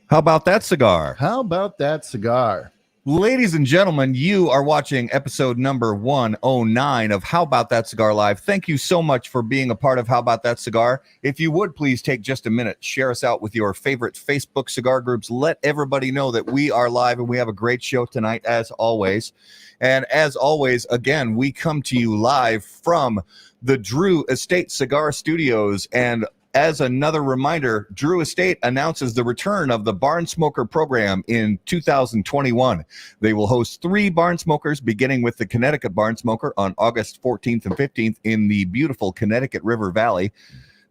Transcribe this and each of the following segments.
How about that cigar? How about that cigar? Ladies and gentlemen, you are watching episode number 109 of How About That Cigar Live. Thank you so much for being a part of How About That Cigar. If you would please take just a minute, share us out with your favorite Facebook cigar groups. Let everybody know that we are live and we have a great show tonight, as always. And as always, again, we come to you live from the Drew Estate Cigar Studios. And as another reminder, Drew Estate announces the return of the Barn Smoker program in 2021. They will host 3 barn smokers, beginning with the Connecticut Barn Smoker on August 14th and 15th in the beautiful Connecticut River Valley.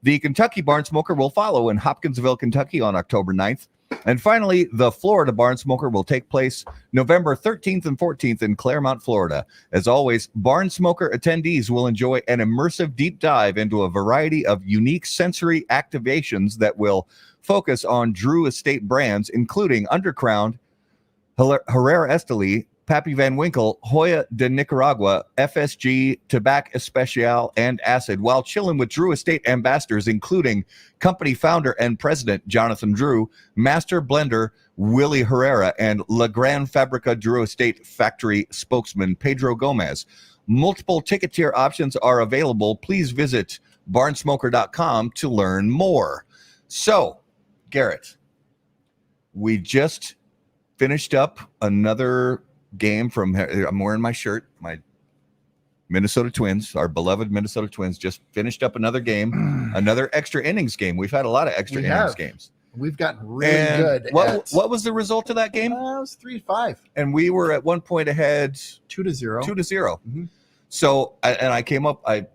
The Kentucky Barn Smoker will follow in Hopkinsville, Kentucky on October 9th. And finally, the Florida Barn Smoker will take place November 13th and 14th in Claremont, Florida. As always, Barn Smoker attendees will enjoy an immersive deep dive into a variety of unique sensory activations that will focus on Drew Estate brands, including Undercrowned, Herrera Esteli, Pappy Van Winkle, Hoya de Nicaragua, FSG, Tabac Especial, and Acid, while chilling with Drew Estate ambassadors, including company founder and president Jonathan Drew, master blender Willie Herrera, and La Gran Fabrica Drew Estate factory spokesman Pedro Gomez. Multiple ticket tier options are available. Please visit barnsmoker.com to learn more. So, Garrett, we just finished up another game from, I'm wearing my shirt, my Minnesota Twins, our beloved Minnesota Twins, just finished up another game, another extra innings game. We've had a lot of extra innings games. We've gotten really good. What was the result of that game? It was 3-5. And we were at one point ahead 2-0. 2-0. Mm-hmm. So, I came up, I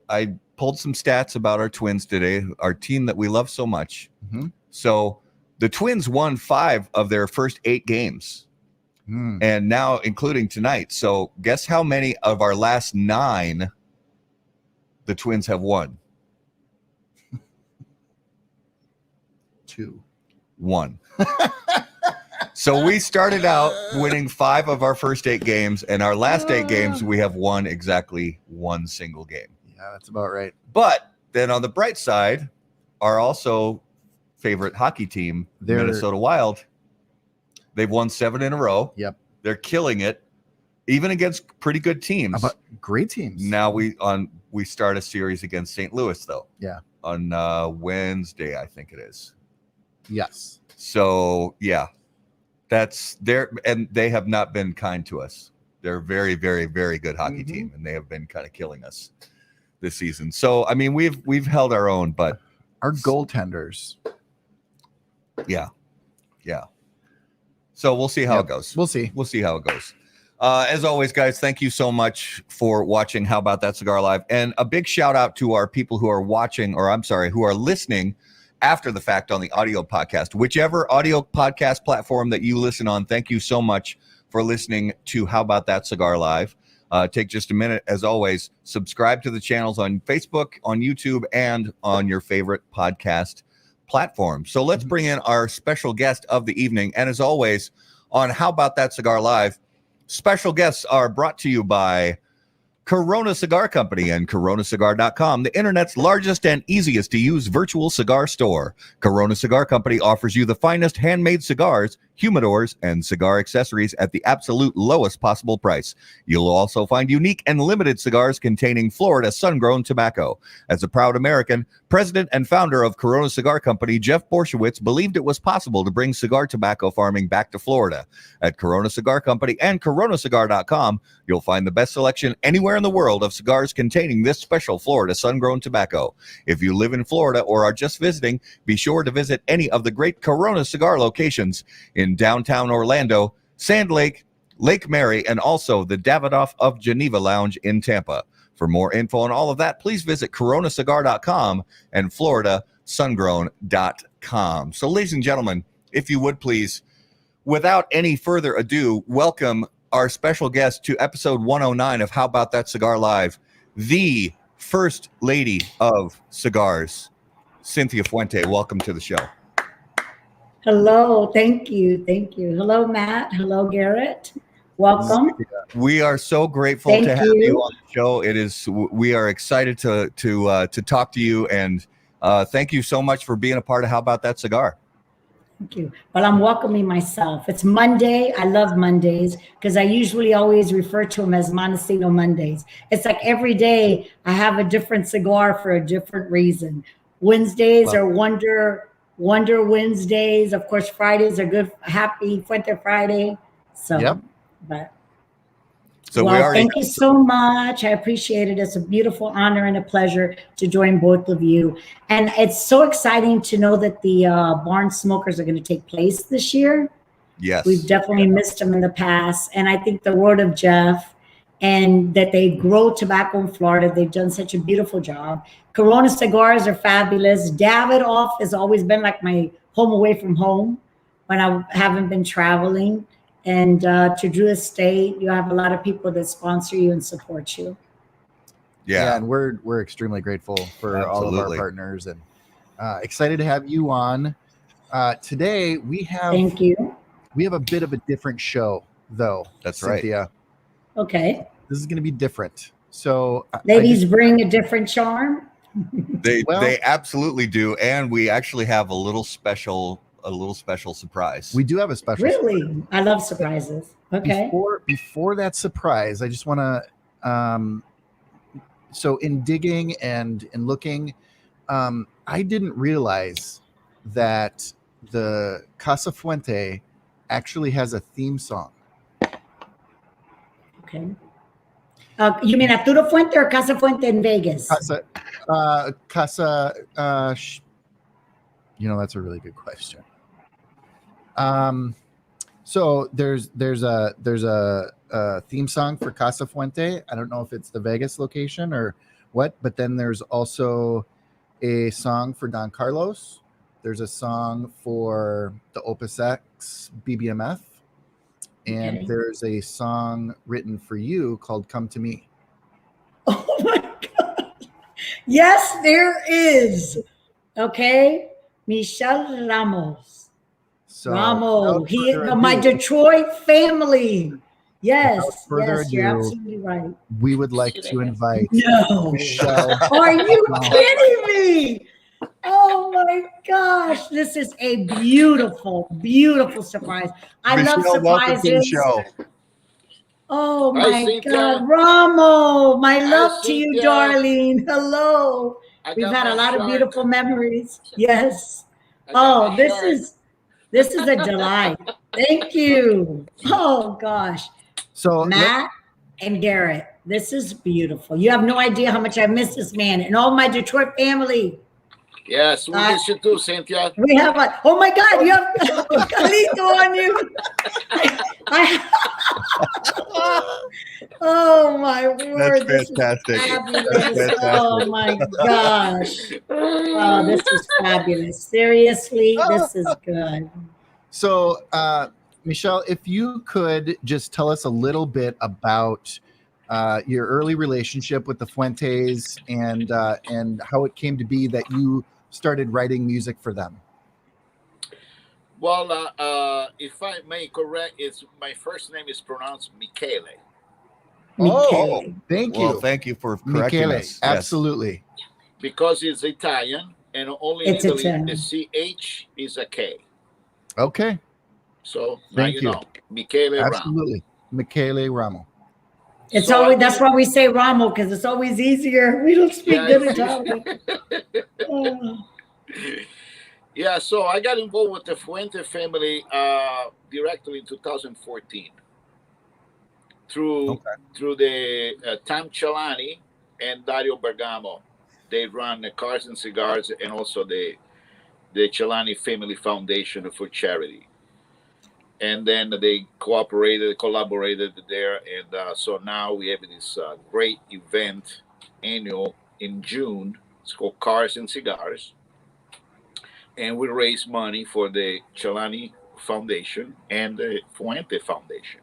pulled some stats about our Twins today, our team that we love so much. Mm-hmm. So the Twins won 5 of their first 8 games. And now including tonight. So guess how many of our last 9 the Twins have won? 2. 1. So we started out winning 5 of our first 8 games, and our last 8 games we have won exactly 1 single game. Yeah, that's about right. But then on the bright side, our also favorite hockey team, Minnesota Wild, they've won 7 in a row. Yep. They're killing it, even against pretty good teams. Great teams. Now we start a series against St. Louis, though. Yeah. On Wednesday, I think it is. Yes. So, yeah. That's there, and they have not been kind to us. They're a very, very, very good hockey team, and they have been kind of killing us this season. So, I mean, we've held our own, but our goaltenders. Yeah. Yeah. So we'll see how it goes. We'll see how it goes. As always, guys, thank you so much for watching How About That Cigar Live. And a big shout out to our people who are watching, who are listening after the fact on the audio podcast. Whichever audio podcast platform that you listen on, thank you so much for listening to How About That Cigar Live. Take just a minute, as always, subscribe to the channels on Facebook, on YouTube, and on your favorite podcast platform. So let's bring in our special guest of the evening. And as always, on How About That Cigar Live, special guests are brought to you by Corona Cigar Company and coronacigar.com, the internet's largest and easiest to use virtual cigar store. Corona Cigar Company offers you the finest handmade cigars, humidors, and cigar accessories at the absolute lowest possible price. You'll also find unique and limited cigars containing Florida sun-grown tobacco. As a proud American, president and founder of Corona Cigar Company, Jeff Borshowitz, believed it was possible to bring cigar tobacco farming back to Florida. At Corona Cigar Company and coronacigar.com, you'll find the best selection anywhere in the world of cigars containing this special Florida sun-grown tobacco. If you live in Florida or are just visiting, be sure to visit any of the great Corona Cigar locations in downtown Orlando, Sand Lake, Lake Mary, and also the Davidoff of Geneva Lounge in Tampa. For more info on all of that, please visit coronacigar.com and floridasungrown.com. So, ladies and gentlemen, if you would please, without any further ado, welcome our special guest to episode 109 of How About That Cigar Live, the First Lady of Cigars, Cynthia Fuente. Welcome to the show. Hello, thank you. Hello, Matt. Hello, Garrett. Welcome. We are so grateful to have you on the show. We are excited to talk to you, and thank you so much for being a part of How About That Cigar. Thank you. Well, I'm welcoming myself. It's Monday. I love Mondays because I usually always refer to them as Montesino Mondays. It's like every day I have a different cigar for a different reason. Wednesdays are Wonder Wednesdays. Of course, Fridays are good, Happy Fuente Friday. So, Yep. but So well, we already thank you so much. I appreciate it. It's a beautiful honor and a pleasure to join both of you. And it's so exciting to know that the Barn Smokers are going to take place this year. yes. We've definitely missed them in the past. And I think the word of Jeff and that they grow tobacco in Florida, they've done such a beautiful job. Corona cigars are fabulous. Davidoff has always been like my home away from home when I haven't been traveling. And to Drew Estate, you have a lot of people that sponsor you and support you. Yeah. And we're extremely grateful for all of our Absolutely. partners and excited to have you on. Today we have Thank you. we have a bit of a different show, though. That's right. Cynthia. Okay. This is going to be different. So Ladies bring a different charm. They Well- they absolutely do, and we actually have a little special surprise. we do have a special Really? I love surprises. Okay. Before that surprise, I just want to so in digging and in looking, I didn't realize that the Casa Fuente actually has a theme song. Okay. You mean Arturo Fuente or Casa Fuente in Vegas? That's a really good question. So there's a theme song for Casa Fuente. I don't know if it's the Vegas location or what, but then there's also a song for Don Carlos. There's a song for the Opus X BBMF, and Okay. there's a song written for you called "Come to Me." Oh my God. Yes, there is. Okay. Michelle Ramos. So Ramo. without He further my ado, Detroit family. Yes. Without further Yes, you're ado, absolutely right. we would like to invite No. Michelle. Are you kidding me? Oh my gosh. This is a beautiful, beautiful surprise. I love Michelle, welcome to the surprises. show. Oh Hi, my Cynthia. God. Ramo, my Hi, love to you, Cynthia. darling. Hello. I We've got had a my lot of shirt. beautiful memories. Yes. I got Oh, my this shirt. is a delight. Thank you. Oh gosh. So Matt and Garrett, this is beautiful. You have no idea how much I miss this man and all my Detroit family. Yes, we miss you too, Cynthia. We have oh my God, you have Calito on you. Oh my word. That's fantastic. This is fabulous. That's fantastic. Oh my gosh. Oh, this is fabulous. Seriously, this is good. So, Michelle, if you could just tell us a little bit about your early relationship with the Fuentes and how it came to be that you started writing music for them. Well, if I may correct, my first name is pronounced Michele. Oh, thank you. Well, thank you for correcting Michele, us. Yes. absolutely. Because it's Italian, and only It's in Italy Italian. the CH is a K. Okay, So now Thank you you. know. Michele Ram. absolutely. Michele Ramo. It's So always I that's why we say Ramo, because it's always easier. We don't speak Yeah, good it's Italian. Oh. Yeah, so I got involved with the Fuente family directly in 2014 through the Tam Celani and Dario Bergamo. They run the Cars and Cigars and also the Celani Family Foundation for charity. And then they collaborated there, and so now we have this great event annual in June. It's called Cars and Cigars. And we raise money for the Celani Foundation and the Fuente Foundation.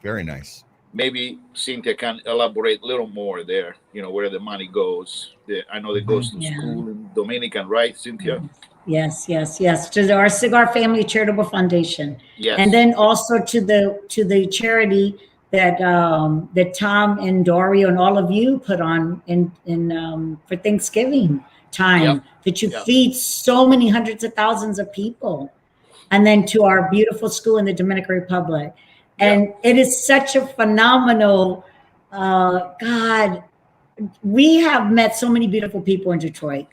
Very nice. Maybe Cynthia can elaborate a little more there, where the money goes. I know it goes to school in Dominican, right, Cynthia? Yes, to our Cigar Family Charitable Foundation. Yes. And then also to the charity that that Tom and Dario and all of you put on in for Thanksgiving. time Yep. that you Yep. feed so many hundreds of thousands of people. And then to our beautiful school in the Dominican Republic. And it is such a phenomenal, God, we have met so many beautiful people in Detroit.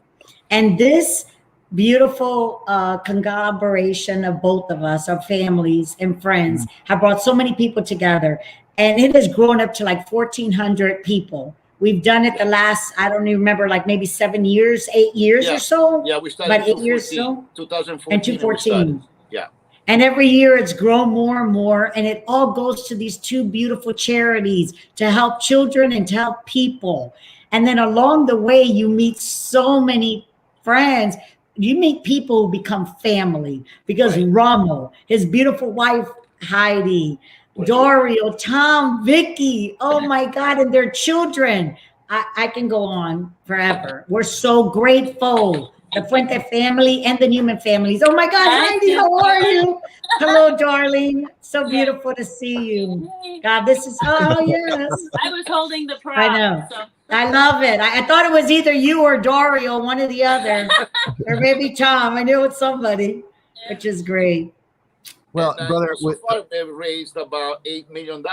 And this beautiful conglomeration of both of us, our families and friends, have brought so many people together. And it has grown up to like 1,400 people. We've done it the last, I don't even remember, like maybe 7 years, 8 years or so. Yeah, we started About in 8 years 2014. so. 2014. And 214. Yeah. And every year it's grown more and more. And it all goes to these two beautiful charities to help children and to help people. And then along the way, you meet so many friends. You meet people who become family because Right. Ramo, his beautiful wife, Heidi, Right. Dario, Tom, Vicky, oh my God, and their children. I can go on forever. We're so grateful. The Fuente family and the Newman families. Oh my God, Hi, Heidi, how are Cynthia. you? Hello, darling. So Yes. beautiful to see you. Yay. God, this is, oh yes. I was holding the prop. I know. So. I love it. I thought it was either you or Dario, one or the other, or maybe Tom. I knew it was somebody, which is great. Well, And, brother, so far they've raised about $8 million.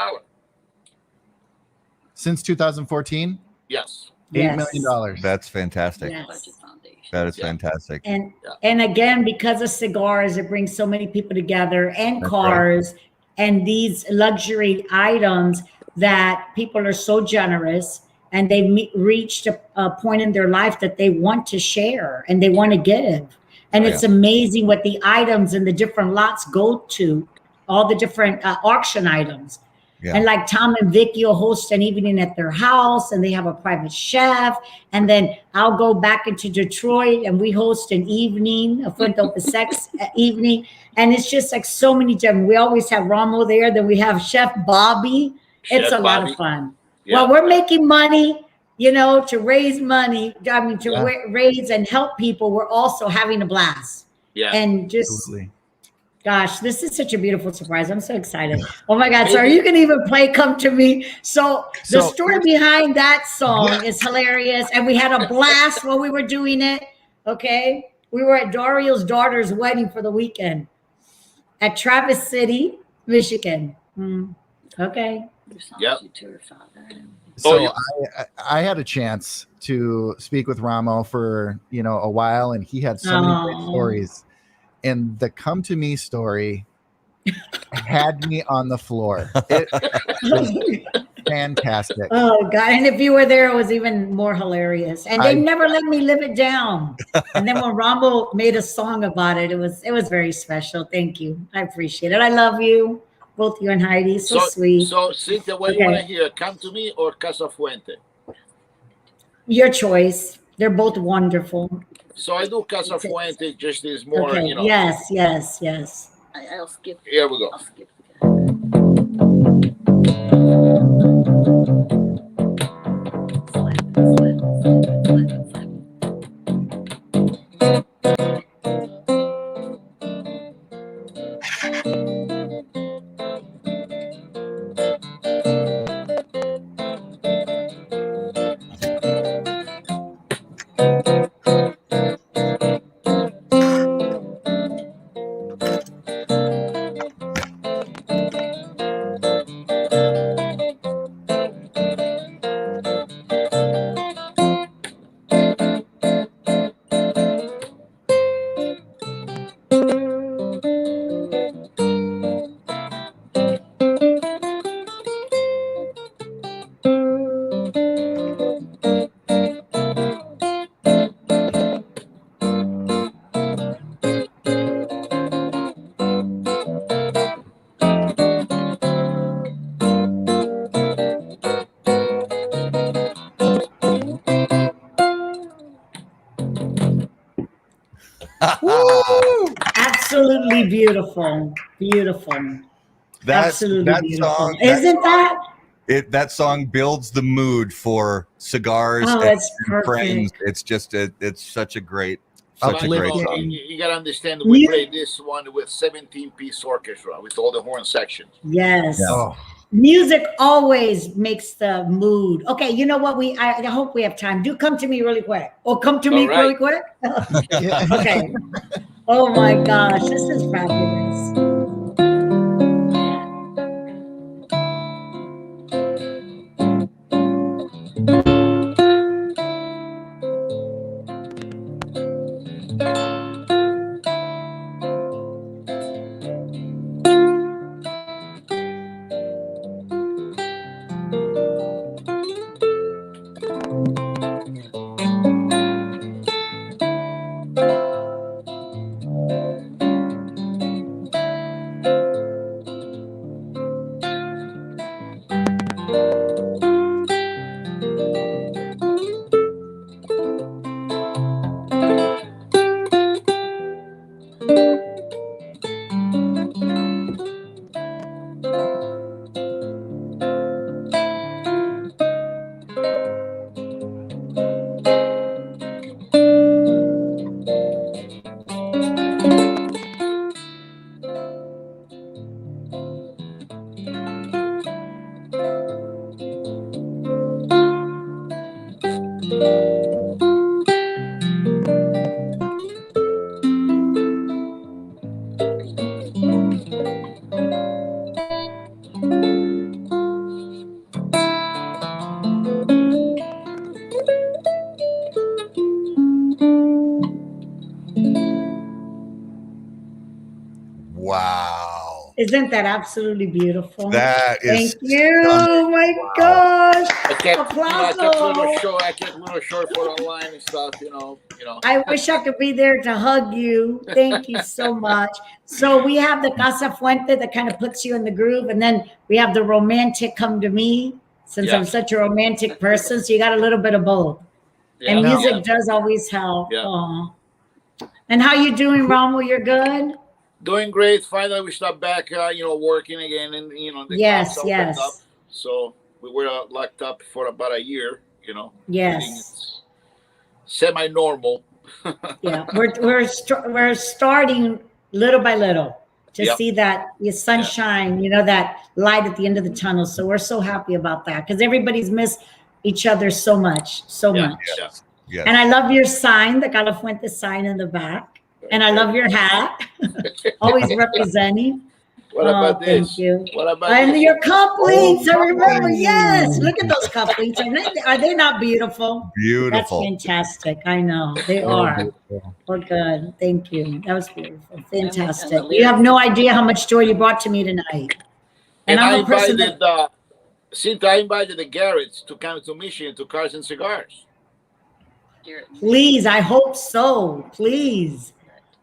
since 2014, Yes. $8 million. That's fantastic. Yes. Budget Foundation. That is Yeah. fantastic. And again, because of cigars, it brings so many people together, and That's cars, and these luxury items that people are so generous, and they've reached a point in their life that they want to share and they want to give. And Oh, it's amazing what the items and the different lots go to, all the different auction items. Yeah. And like Tom and Vicky will host an evening at their house, and they have a private chef. And then I'll go back into Detroit and we host an evening, a Fuente Open Sex evening. And it's just like so many gems. We always have Ramo there. Then we have Chef Bobby. It's Chef a lot Bobby. of fun. Yeah. Well, we're making money, to raise money. I mean, to Yeah. raise and help people. We're also having a blast. Yeah. And just, Absolutely. gosh, this is such a beautiful surprise. I'm so excited. Oh my God. So you can even play Come to Me. So the So story behind that song is hilarious. And we had a blast while we were doing it. Okay. We were at Dario's daughter's wedding for the weekend at Traverse City, Michigan. Okay. Yep. To her father. So yeah. I had a chance to speak with Ramo for a while, and he had so many great stories. And the Come to Me story had me on the floor. It was fantastic. Oh God. And if you were there, it was even more hilarious. And they never let me live it down. And then when Rambo made a song about it, it was very special. Thank you. I appreciate it. I love you, both you and Heidi. So sweet. So Cynthia, what do you want to hear? Come to Me or Casa Fuente? Your choice. They're both wonderful. So I do Casa Fuente, just is more, Okay. Yes. I'll skip. Here we go. I'll skip. Woo! Absolutely beautiful. Absolutely beautiful. Song, Isn't that? That song builds the mood for cigars Oh, and it's perfect. friends. It's just it's such a great But, song. you got to understand, we played this one with 17-piece orchestra with all the horn sections. Yes. Oh, Music always makes the mood. Okay, you know what? I hope we have time. Do come to me really quick. Or come to me All right. really quick. Yeah. Okay. Oh my gosh, this is fabulous. Wow. Isn't that absolutely beautiful? That is Thank you. stunning. Oh my Wow. gosh. I kept a little Applause. short. I kept a little short for online and stuff. I wish I could be there to hug you. Thank you so much. So we have the Casa Fuente that kind of puts you in the groove, and then we have the romantic come to me, since Yeah. I'm such a romantic person. So you got a little bit of both. Yeah, And music yeah. does always help. Yeah. Aw. And how you doing, Romo? You're good? Doing great. Finally, we stopped back, working again, and the Yes, clubs opened up. yes. So we were locked up for about a year. Yes. Everything's semi-normal. Yeah, we're starting little by little to Yep. see that the sunshine, that light at the end of the tunnel. So we're so happy about that because everybody's missed each other so much, so Yeah, much. yeah. Yes. And I love your sign, the Calafuente sign in the back, and I love your hat, always representing. What about thank this? you. What about And this? your cufflinks, I remember. cufflinks. Yes, look at those cufflinks. Are they not beautiful? That's Beautiful. fantastic. I know they So are. beautiful. Oh, good. Thank you. That was beautiful. And Fantastic. the You have lyrics. no idea how much joy you brought to me tonight. And I I'm a person invited that, Cynthia, I invited the Garretts to come to Michigan to Cars and Cigars. please, I hope so. Please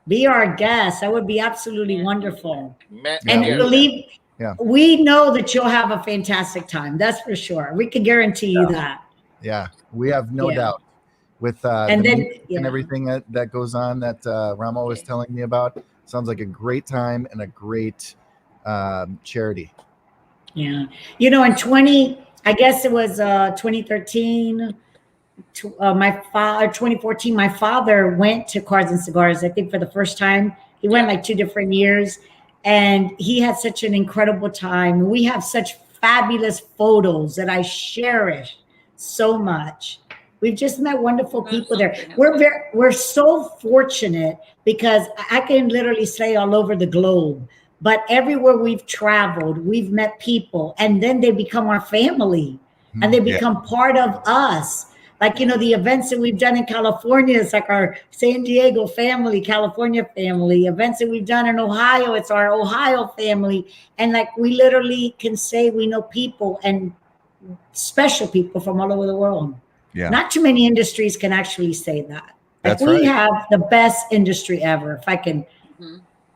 be our guest. That would be absolutely wonderful. Matt And Garrett. believe, Yeah. we know that you'll have a fantastic time. That's for sure. We can guarantee you that. Yeah, we have no Yeah. doubt with And the then, music yeah. and everything that goes on that Ramo was telling me about. Sounds like a great time and a great charity. Yeah. In I guess it was 2013, my father, 2014, my father went to Cars and Cigars, I think for the first time. He went like 2 different years and he had such an incredible time. We have such fabulous photos that I cherish so much. We've just met wonderful people there. We're so fortunate because I can literally say all over the globe, but everywhere we've traveled, we've met people and then they become our family and they become part of us. Like, the events that we've done in California, it's like our San Diego family, California family. Events that we've done in Ohio, it's our Ohio family. And like, we literally can say we know people and special people from all over the world. Yeah. Not too many industries can actually say that. Like, That's we right. have the best industry ever, if I can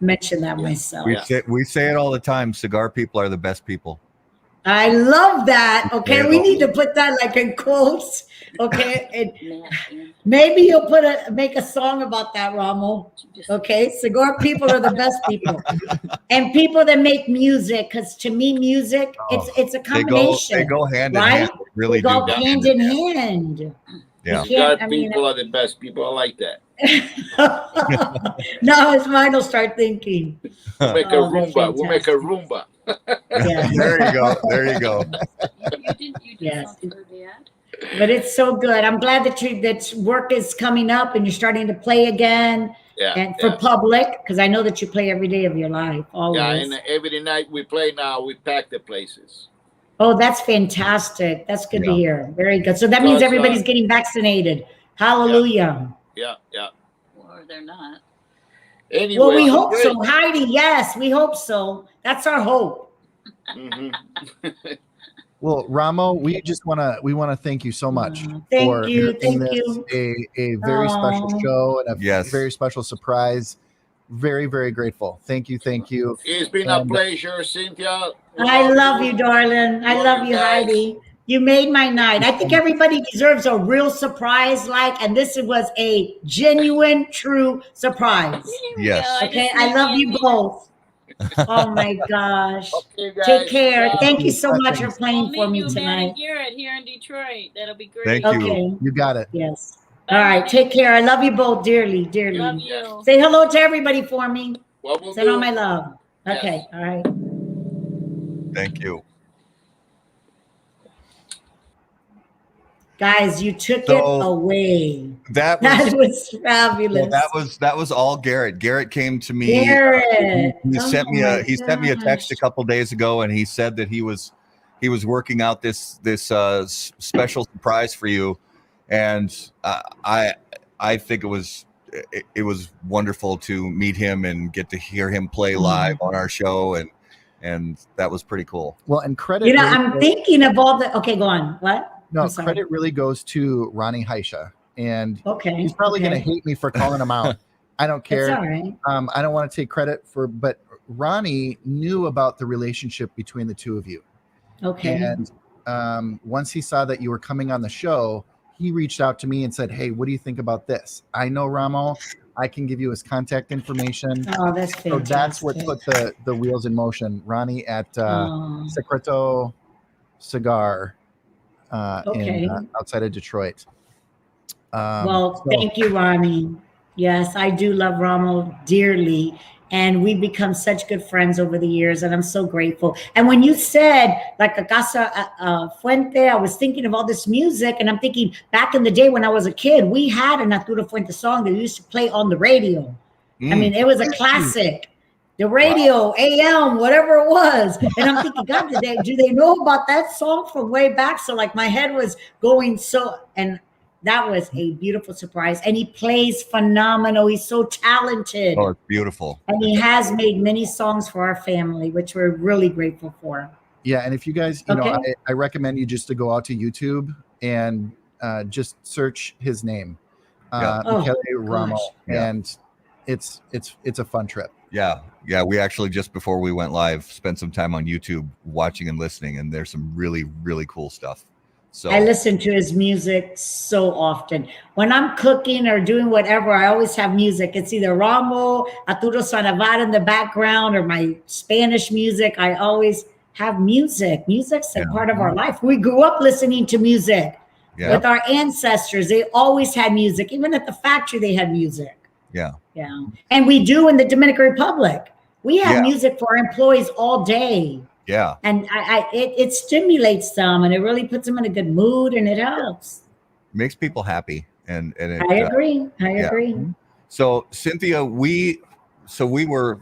mention that myself. We say it all the time. Cigar people are the best people. I love that. Okay, Yeah. we need to put that like in quotes. Okay, and Yeah. maybe you'll make a song about that, Ramo. Okay, cigar people are the best people, and people that make music. Because to me, music it's a combination. They go hand in right? hand. They really They go do. hand in hand. Yeah. Cigar people are the best people. I like that. Now his mind will start thinking. We'll make a Oh, that's Roomba. We'll make a fantastic. Roomba. Yeah. There you go. There you go. You did Yes. something for the ad. But it's so good. I'm glad that work is coming up and you're starting to play again, Yeah, and for yeah. public, because I know that you play every day of your life, Yeah, always. and every night we play now, we pack the places. Oh, that's fantastic. That's good to Yeah. hear. Very good. So that means Because, everybody's getting vaccinated. Hallelujah. Yeah, yeah. Or they're not. Anyway, Well, we so hope great. so, Heidi. Yes, we hope so. That's our hope. Mhm. Well, Ramo, we want to thank you so much Thank for you. making Thank this you. a very special Oh. show and a Yes. very special surprise. Very, very grateful. Thank you. It's been a And- pleasure, Cynthia. We I love you, darling. I Love love you you, guys. Heidi. You made my night. I think everybody deserves a real surprise, and this was a genuine, true surprise. Yes. Yeah, Okay, just I need love me a you minute. both. Oh my gosh. Okay, guys. Take care. Ciao. Thank you so much for Blessings. playing We'll for meet me you, Matt tonight. and Garrett, here in Detroit. That'll be great. Thank you. Okay. You got it. Yes. Bye, All right. honey. Take care. I love you both dearly, dearly. Love you. Say hello to everybody for me. What we'll Send all do? my love. Okay. Yes. All right. Thank you. Guys, you took So, it away. That That was was fabulous. that was all Garrett. Garrett came to me. Garrett. He Oh sent me my he sent me a text a gosh. couple days ago, and he said that he was working out this special surprise for you, and I think it was wonderful to meet him and get to hear him play live on our show, and that was pretty cool. Well, and credit. You know, really I'm goes- thinking of all the. Okay, go on. What? No, I'm sorry. credit really goes to Ronnie Heisha, and Okay. he's probably okay. going to hate me for calling him out. I don't It's care. all right. I don't want to take credit but Ronnie knew about the relationship between the two of you. Okay. And once he saw that you were coming on the show, he reached out to me and said, "Hey, what do you think about this? I know Ramo. I can give you his contact information." Oh, that's So fantastic. that's what put the wheels in motion. Ronnie at Oh, Secreto Cigar Okay. outside of Detroit. well, So- thank you, Ronnie. Yes, I do love Ramo dearly. And we've become such good friends over the years, and I'm so grateful. And when you said like a Casa Fuente, I was thinking of all this music, and I'm thinking back in the day when I was a kid, we had a Natura Fuente song that we used to play on the radio. I mean, it was a classic. The radio, AM, whatever it was. And I'm thinking, God, do they know about that song from way back? So like my head was going and that was a beautiful surprise. And he plays phenomenal. He's so talented. Oh, it's beautiful. And he has made many songs for our family, which we're really grateful for. Yeah, and if you guys, you know, Okay. I recommend you just to go out to YouTube and just search his name, Oh, Michele Ramo, gosh. Yeah. and it's a fun trip. Yeah. We actually just before we went live spent some time on YouTube watching and listening, and there's some really, really cool stuff. So I listen to his music so often. When I'm cooking or doing whatever, I always have music. It's either Ramo, Arturo Sanavar in the background, or my Spanish music. I always have music. Music's a Yeah. part of our life. We grew up listening to music yeah, with our ancestors. They always had music. Even at the factory, they had music. yeah. Yeah. And we do in the Dominican Republic. We have Yeah. music for our employees all day. Yeah. And it stimulates them, and it really puts them in a good mood, and it helps. Makes people happy, and it, I agree. I yeah. agree. So Cynthia, we were,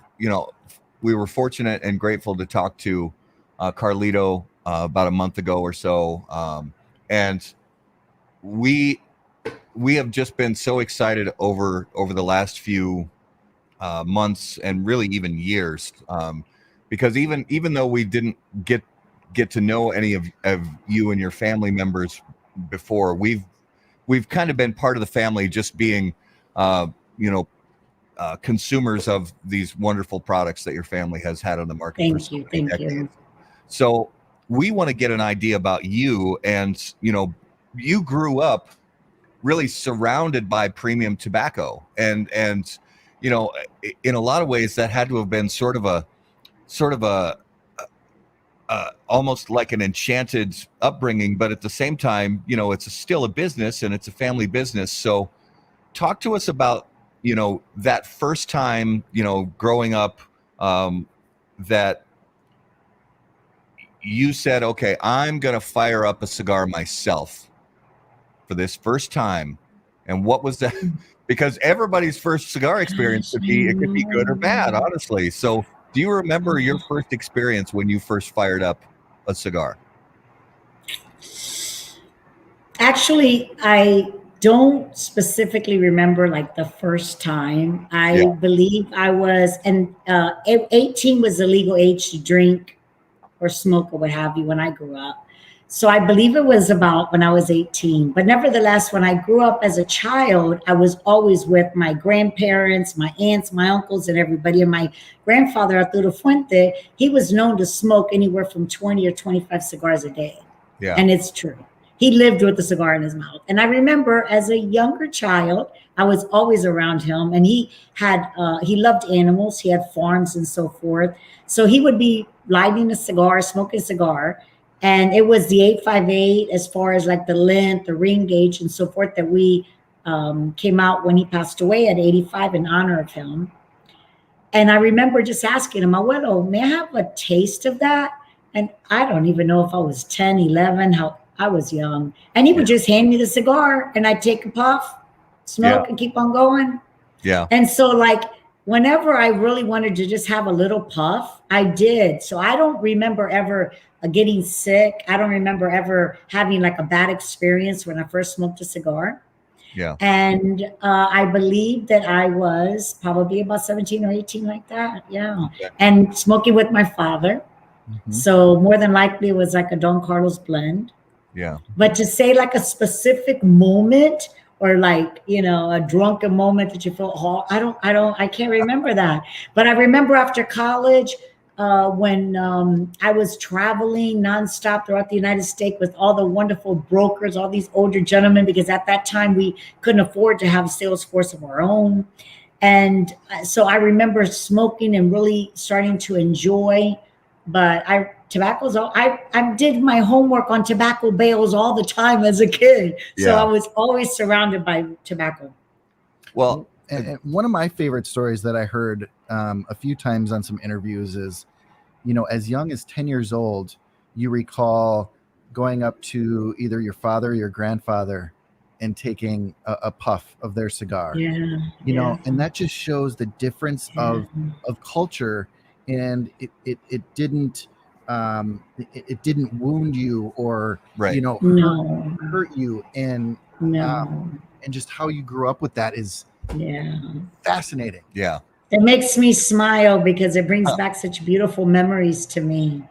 we were fortunate and grateful to talk to Carlito about a month ago or so, and we have just been so excited over the last few months and really even years, because even though we didn't get to know any of you and your family members before, we've kind of been part of the family, just being consumers of these wonderful products that your family has had on the market for Thank so you. many Thank you. decades. So we want to get an idea about you, and you grew up really surrounded by premium tobacco, and in a lot of ways that had to have been sort of a almost like an enchanted upbringing, but at the same time, it's still a business and it's a family business. So talk to us about, that first time, growing up, that you said, okay, I'm going to fire up a cigar myself for this first time. And what was that? Because everybody's first cigar experience could be good or bad, honestly. So do you remember your first experience when you first fired up a cigar? Actually, I don't specifically remember like the first time. I believe I was, and 18 was the legal age to drink or smoke or what have you when I grew up. So I believe it was about when I was 18. But nevertheless, when I grew up as a child, I was always with my grandparents, my aunts, my uncles, and everybody. And my grandfather, Arturo Fuente, he was known to smoke anywhere from 20 or 25 cigars a day. Yeah. And it's true. He lived with a cigar in his mouth. And I remember as a younger child, I was always around him, and he loved animals. He had farms and so forth. So he would be lighting a cigar, smoking a cigar. And it was the 858 as far as like the length, the ring gauge and so forth that we came out when he passed away at 85 in honor of him. And I remember just asking him, Abuelo, may I have a taste of that? And I don't even know if I was 10, 11, how I was young. And he would just hand me the cigar and I'd take a puff, smoke and keep on going. Yeah. And so like whenever I really wanted to just have a little puff, I did. So I don't remember ever getting sick. I don't remember ever having like a bad experience when I first smoked a cigar. Yeah. And I believe that I was probably about 17 or 18 like that. Yeah. Okay. And smoking with my father. Mm-hmm. So more than likely it was like a Don Carlos blend. Yeah. But to say like a specific moment or like, you know, a drunken moment that you felt, I can't remember that. But I remember after college, when I was traveling nonstop throughout the United States with all the wonderful brokers, all these older gentlemen, because at that time we couldn't afford to have a sales force of our own. And so I remember smoking and really starting to enjoy, but I did my homework on tobacco bales all the time as a kid. So I was always surrounded by tobacco. Well, and one of my favorite stories that I heard a few times on some interviews is, you know, as young as 10 years old, you recall going up to either your father or your grandfather and taking a puff of their cigar, you know, and that just shows the difference of culture. And it didn't wound you or, you know, hurt you. And just how you grew up with that is fascinating. Yeah. It makes me smile because it brings back such beautiful memories to me.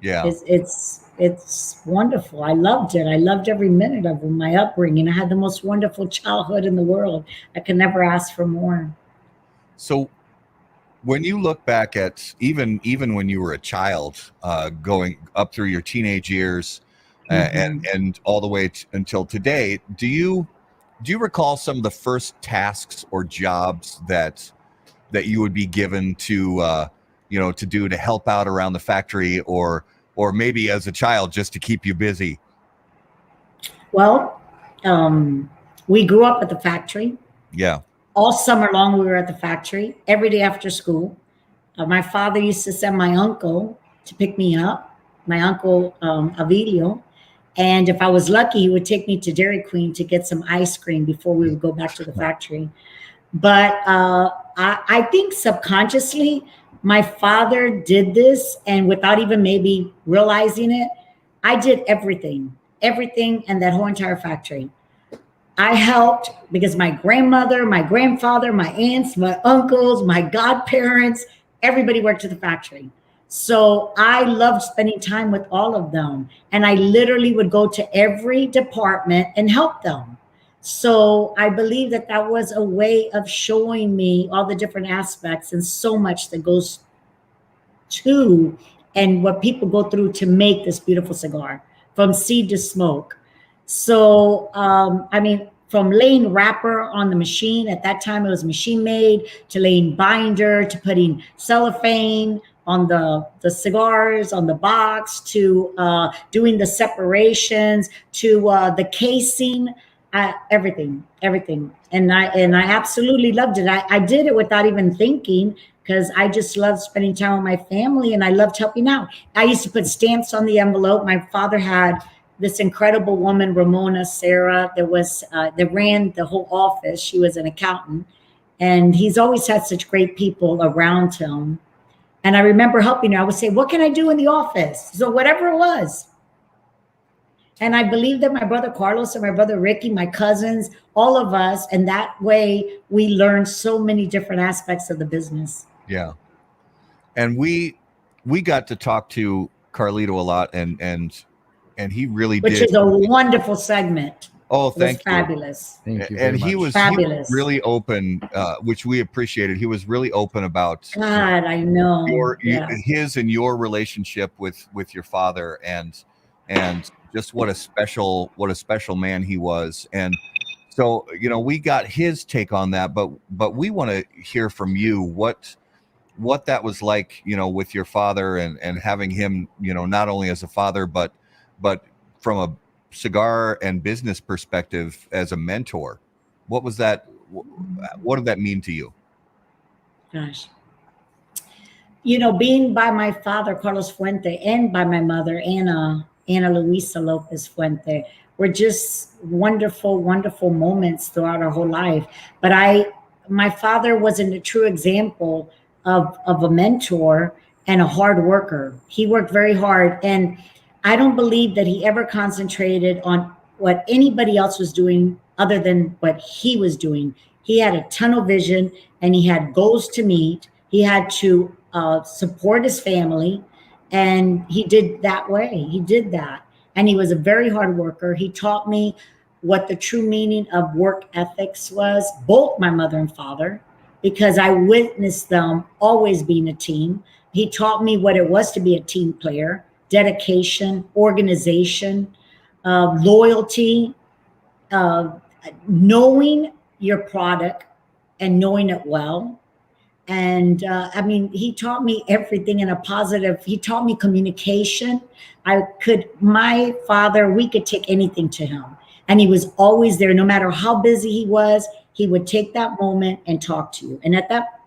Yeah. It's wonderful. I loved it. I loved every minute of my upbringing. I had the most wonderful childhood in the world. I could never ask for more. So when you look back at even when you were a child, going up through your teenage years and all the way until today, do you recall some of the first tasks or jobs that you would be given to to do to help out around the factory, or maybe as a child just to keep you busy? Well, we grew up at the factory. Yeah. All summer long, we were at the factory every day after school. My father used to send my uncle to pick me up, my uncle Avilio. And if I was lucky, he would take me to Dairy Queen to get some ice cream before we would go back to the factory. But I think subconsciously, my father did this, and without even maybe realizing it, I did everything, and that whole entire factory. I helped because my grandmother, my grandfather, my aunts, my uncles, my godparents, everybody worked at the factory. So I loved spending time with all of them. And I literally would go to every department and help them. So I believe that was a way of showing me all the different aspects and so much that goes to and what people go through to make this beautiful cigar from seed to smoke. So, I mean, from laying wrapper on the machine, at that time it was machine made, to laying binder, to putting cellophane on the cigars, on the box, to doing the separations, to the casing, everything. And I absolutely loved it. I did it without even thinking. because I just loved spending time with my family and I loved helping out. I used to put stamps on the envelope. My father had this incredible woman, Ramona Sarah, that ran the whole office. She was an accountant, and he's always had such great people around him. And I remember helping her. I would say, "What can I do in the office?" So whatever it was. And I believe that my brother Carlos and my brother Ricky, my cousins, all of us, and that way we learned so many different aspects of the business. Yeah. And we got to talk to Carlito a lot, and he really Which did. is a wonderful segment. Oh, It was thank you. fabulous. Thank you very And he much. was Fabulous. really open, which we appreciated. He was really open about God, I know. his and your relationship with your father, and just what a special man he was. And so, we got his take on that, but we want to hear from you what that was like, with your father, and having him, not only as a father, but from a cigar and business perspective as a mentor. What was that? What did that mean to you? Gosh. Being by my father, Carlos Fuente, and by my mother, Ana Luisa Lopez Fuente, were just wonderful, wonderful moments throughout our whole life. But my father wasn't a true example of a mentor and a hard worker. He worked very hard. And I don't believe that he ever concentrated on what anybody else was doing other than what he was doing. He had a tunnel vision and he had goals to meet. He had to support his family, and he did that way. He did that. And he was a very hard worker. He taught me what the true meaning of work ethics was, both my mother and father, because I witnessed them always being a team. He taught me what it was to be a team player, dedication, organization, loyalty, knowing your product and knowing it well. And he taught me everything in a positive. He taught me communication. My father, we could take anything to him, and he was always there. No matter how busy he was, he would take that moment and talk to you. And at that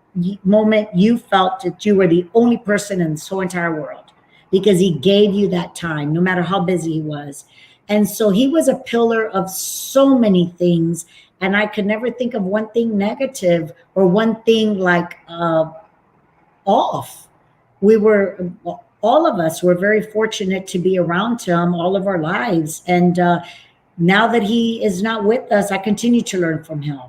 moment, you felt that you were the only person in this whole entire world, because he gave you that time, no matter how busy he was. And so he was a pillar of so many things. And I could never think of one thing negative or one thing like off. All of us were very fortunate to be around him all of our lives. And now that he is not with us, I continue to learn from him.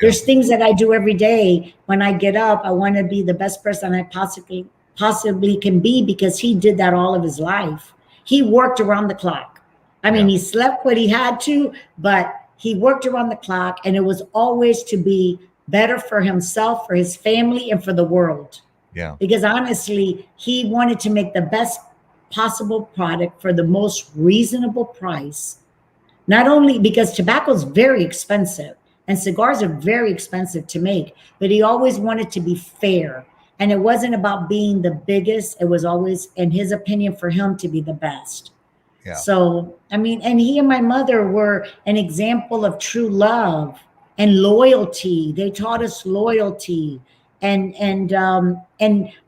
There's things that I do every day. When I get up, I want to be the best person I possibly can be, because he did that all of his life. He worked around the clock. He slept what he had to, but he worked around the clock, and it was always to be better for himself, for his family, and for the world. Yeah. Because honestly, he wanted to make the best possible product for the most reasonable price. Not only because tobacco is very expensive and cigars are very expensive to make, but he always wanted to be fair. And it wasn't about being the biggest. It was always, in his opinion, for him to be the best. Yeah. So, and he and my mother were an example of true love and loyalty. They taught us loyalty and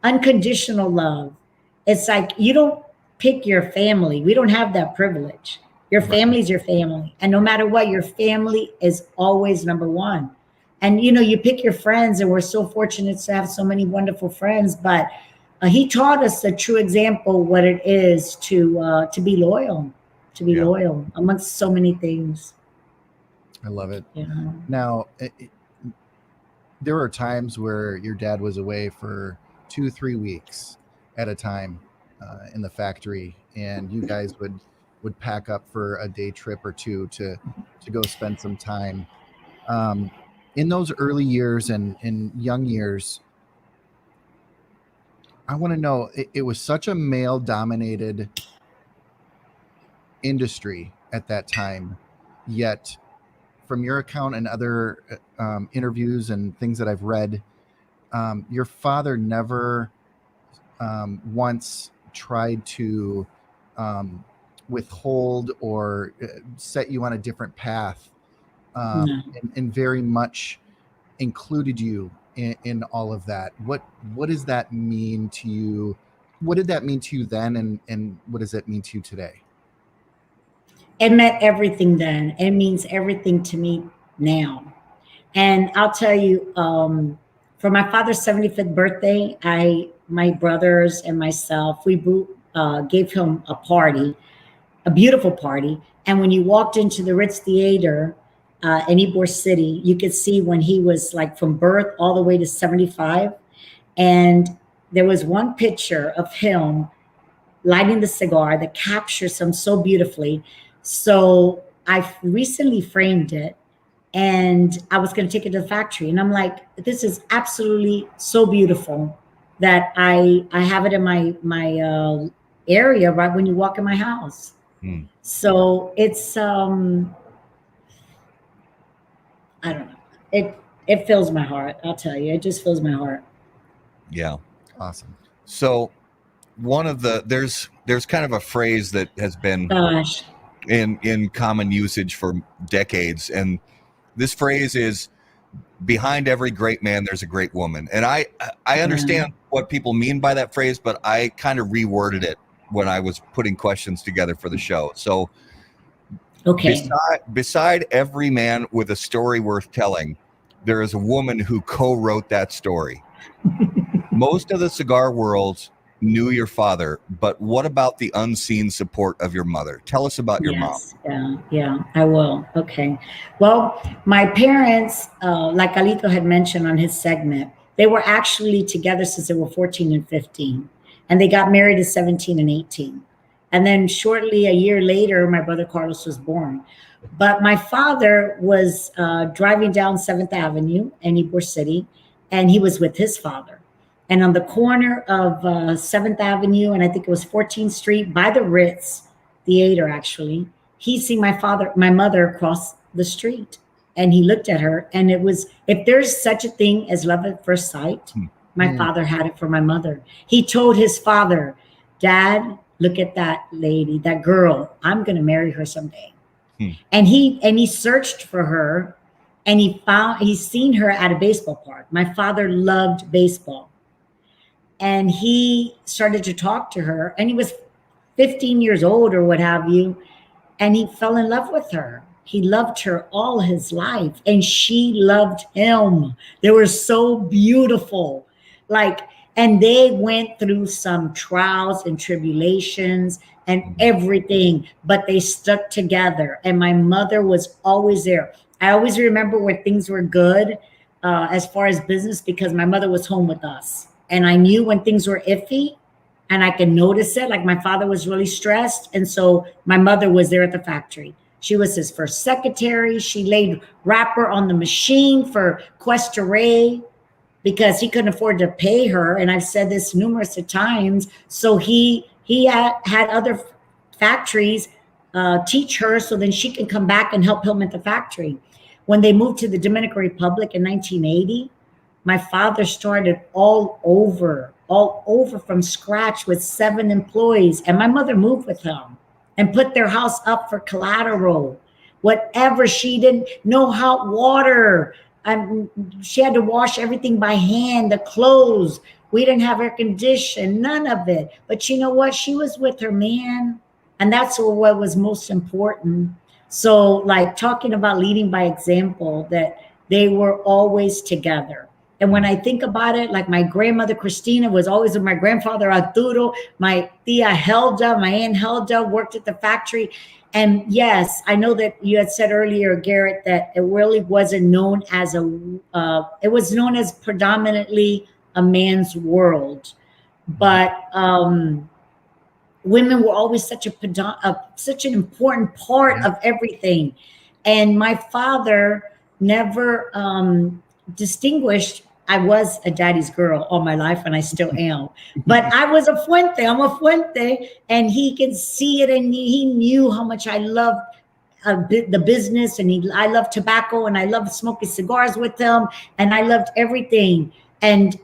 unconditional love. It's like, you don't pick your family. We don't have that privilege. Your family is your family. And no matter what, your family is always number one. And, you pick your friends, and we're so fortunate to have so many wonderful friends, but he taught us a true example what it is to be loyal, loyal amongst so many things. I love it. Yeah. Now, there were times where your dad was away for 2-3 weeks at a time in the factory, and you guys would pack up for a day trip or two to go spend some time. In those early years and in young years, I want to know, it was such a male-dominated industry at that time, yet from your account and other interviews and things that I've read, your father never once tried to withhold or set you on a different path, No. and very much included you in all of that? What does that mean to you? What did that mean to you then, and what does it mean to you today? It meant everything then. It means everything to me now. And I'll tell you, for my father's 75th birthday, my brothers and myself, we gave him a party, a beautiful party. And when you walked into the Ritz Theater in Ybor City, you could see when he was like from birth all the way to 75. And there was one picture of him lighting the cigar that captures him so beautifully. So I recently framed it, and I was going to take it to the factory. And I'm like, this is absolutely so beautiful that I have it in my area right when you walk in my house. So it's I don't know. It fills my heart. I'll tell you, it just fills my heart. Yeah. Awesome. So one of the there's kind of a phrase that has been Gosh. in common usage for decades, and this phrase is, behind every great man there's a great woman. And I understand what people mean by that phrase, but I kind of reworded it when I was putting questions together for the show. So Okay. beside every man with a story worth telling, there is a woman who co-wrote that story. Most of the cigar world knew your father, but what about the unseen support of your mother? Tell us about your mom. Yeah, I will. Okay. Well, my parents, like Alito had mentioned on his segment, they were actually together since they were 14 and 15, and they got married at 17 and 18. And then shortly a year later, my brother Carlos was born. But my father was driving down 7th Avenue in Ybor City, and he was with his father. And on the corner of 7th Avenue, and I think it was 14th Street by the Ritz Theater, actually, he seen my mother across the street. And he looked at her, and it was, if there's such a thing as love at first sight, my father had it for my mother. He told his father, Dad, look at that lady, that girl. I'm going to marry her someday. And he searched for her, and he's seen her at a baseball park. My father loved baseball. And he started to talk to her, and he was 15 years old or what have you. And he fell in love with her. He loved her all his life, and she loved him. They were so beautiful. And they went through some trials and tribulations and everything, but they stuck together. And my mother was always there. I always remember when things were good as far as business, because my mother was home with us. And I knew when things were iffy, and I could notice it. Like my father was really stressed. And so my mother was there at the factory. She was his first secretary. She laid wrapper on the machine for Cuesta Rey because he couldn't afford to pay her. And I've said this numerous of times. So he had other factories teach her so then she can come back and help him at the factory. When they moved to the Dominican Republic in 1980, my father started all over from scratch with 7 employees. And my mother moved with him and put their house up for collateral. Whatever, she didn't know hot water. She had to wash everything by hand, the clothes. We didn't have air conditioning, none of it. But you know what? She was with her man. And that's what was most important. So like talking about leading by example, that they were always together. And when I think about it, like my grandmother, Christina, was always with my grandfather, Arturo, my tia Helda, my aunt Helda worked at the factory. And yes, I know that you had said earlier, Garrett, that it really wasn't known as it was known as predominantly a man's world. But women were always such an important part of everything. And my father never distinguished. I was a daddy's girl all my life, and I still am. But I was a Fuente. I'm a Fuente, and he could see it, and he knew how much I loved the business, and I loved tobacco, and I loved smoking cigars with him, and I loved everything. And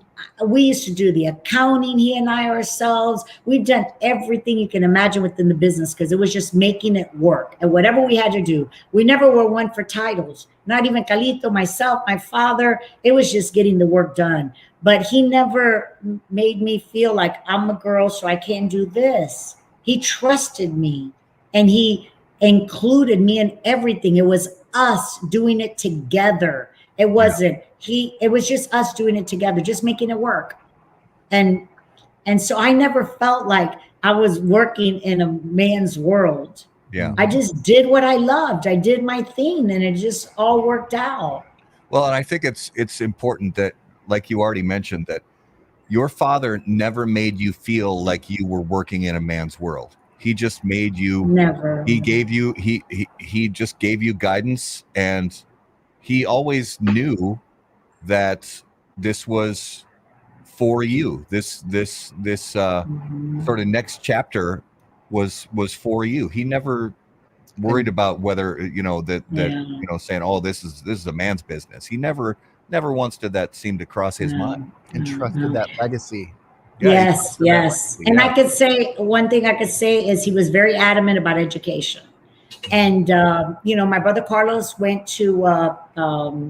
We used to do the accounting, he and I ourselves. We've done everything you can imagine within the business because it was just making it work. And whatever we had to do, we never were one for titles. Not even Calito, myself, my father. It was just getting the work done. But he never made me feel like I'm a girl, so I can't do this. He trusted me and he included me in everything. It was us doing it together. It wasn't it was just us doing it together, just making it work. And so I never felt like I was working in a man's world. Yeah. I just did what I loved. I did my thing and it just all worked out. Well, and I think it's important that, like you already mentioned, that your father never made you feel like you were working in a man's world. He just made you Never. He gave you he just gave you guidance, and he always knew that this was for you. This sort of next chapter was for you. He never worried about whether saying, oh, this is a man's business. He never once did that seem to cross his mind. And trusted that legacy. Yes. And I could say one thing I could say is he was very adamant about education. And my brother Carlos went to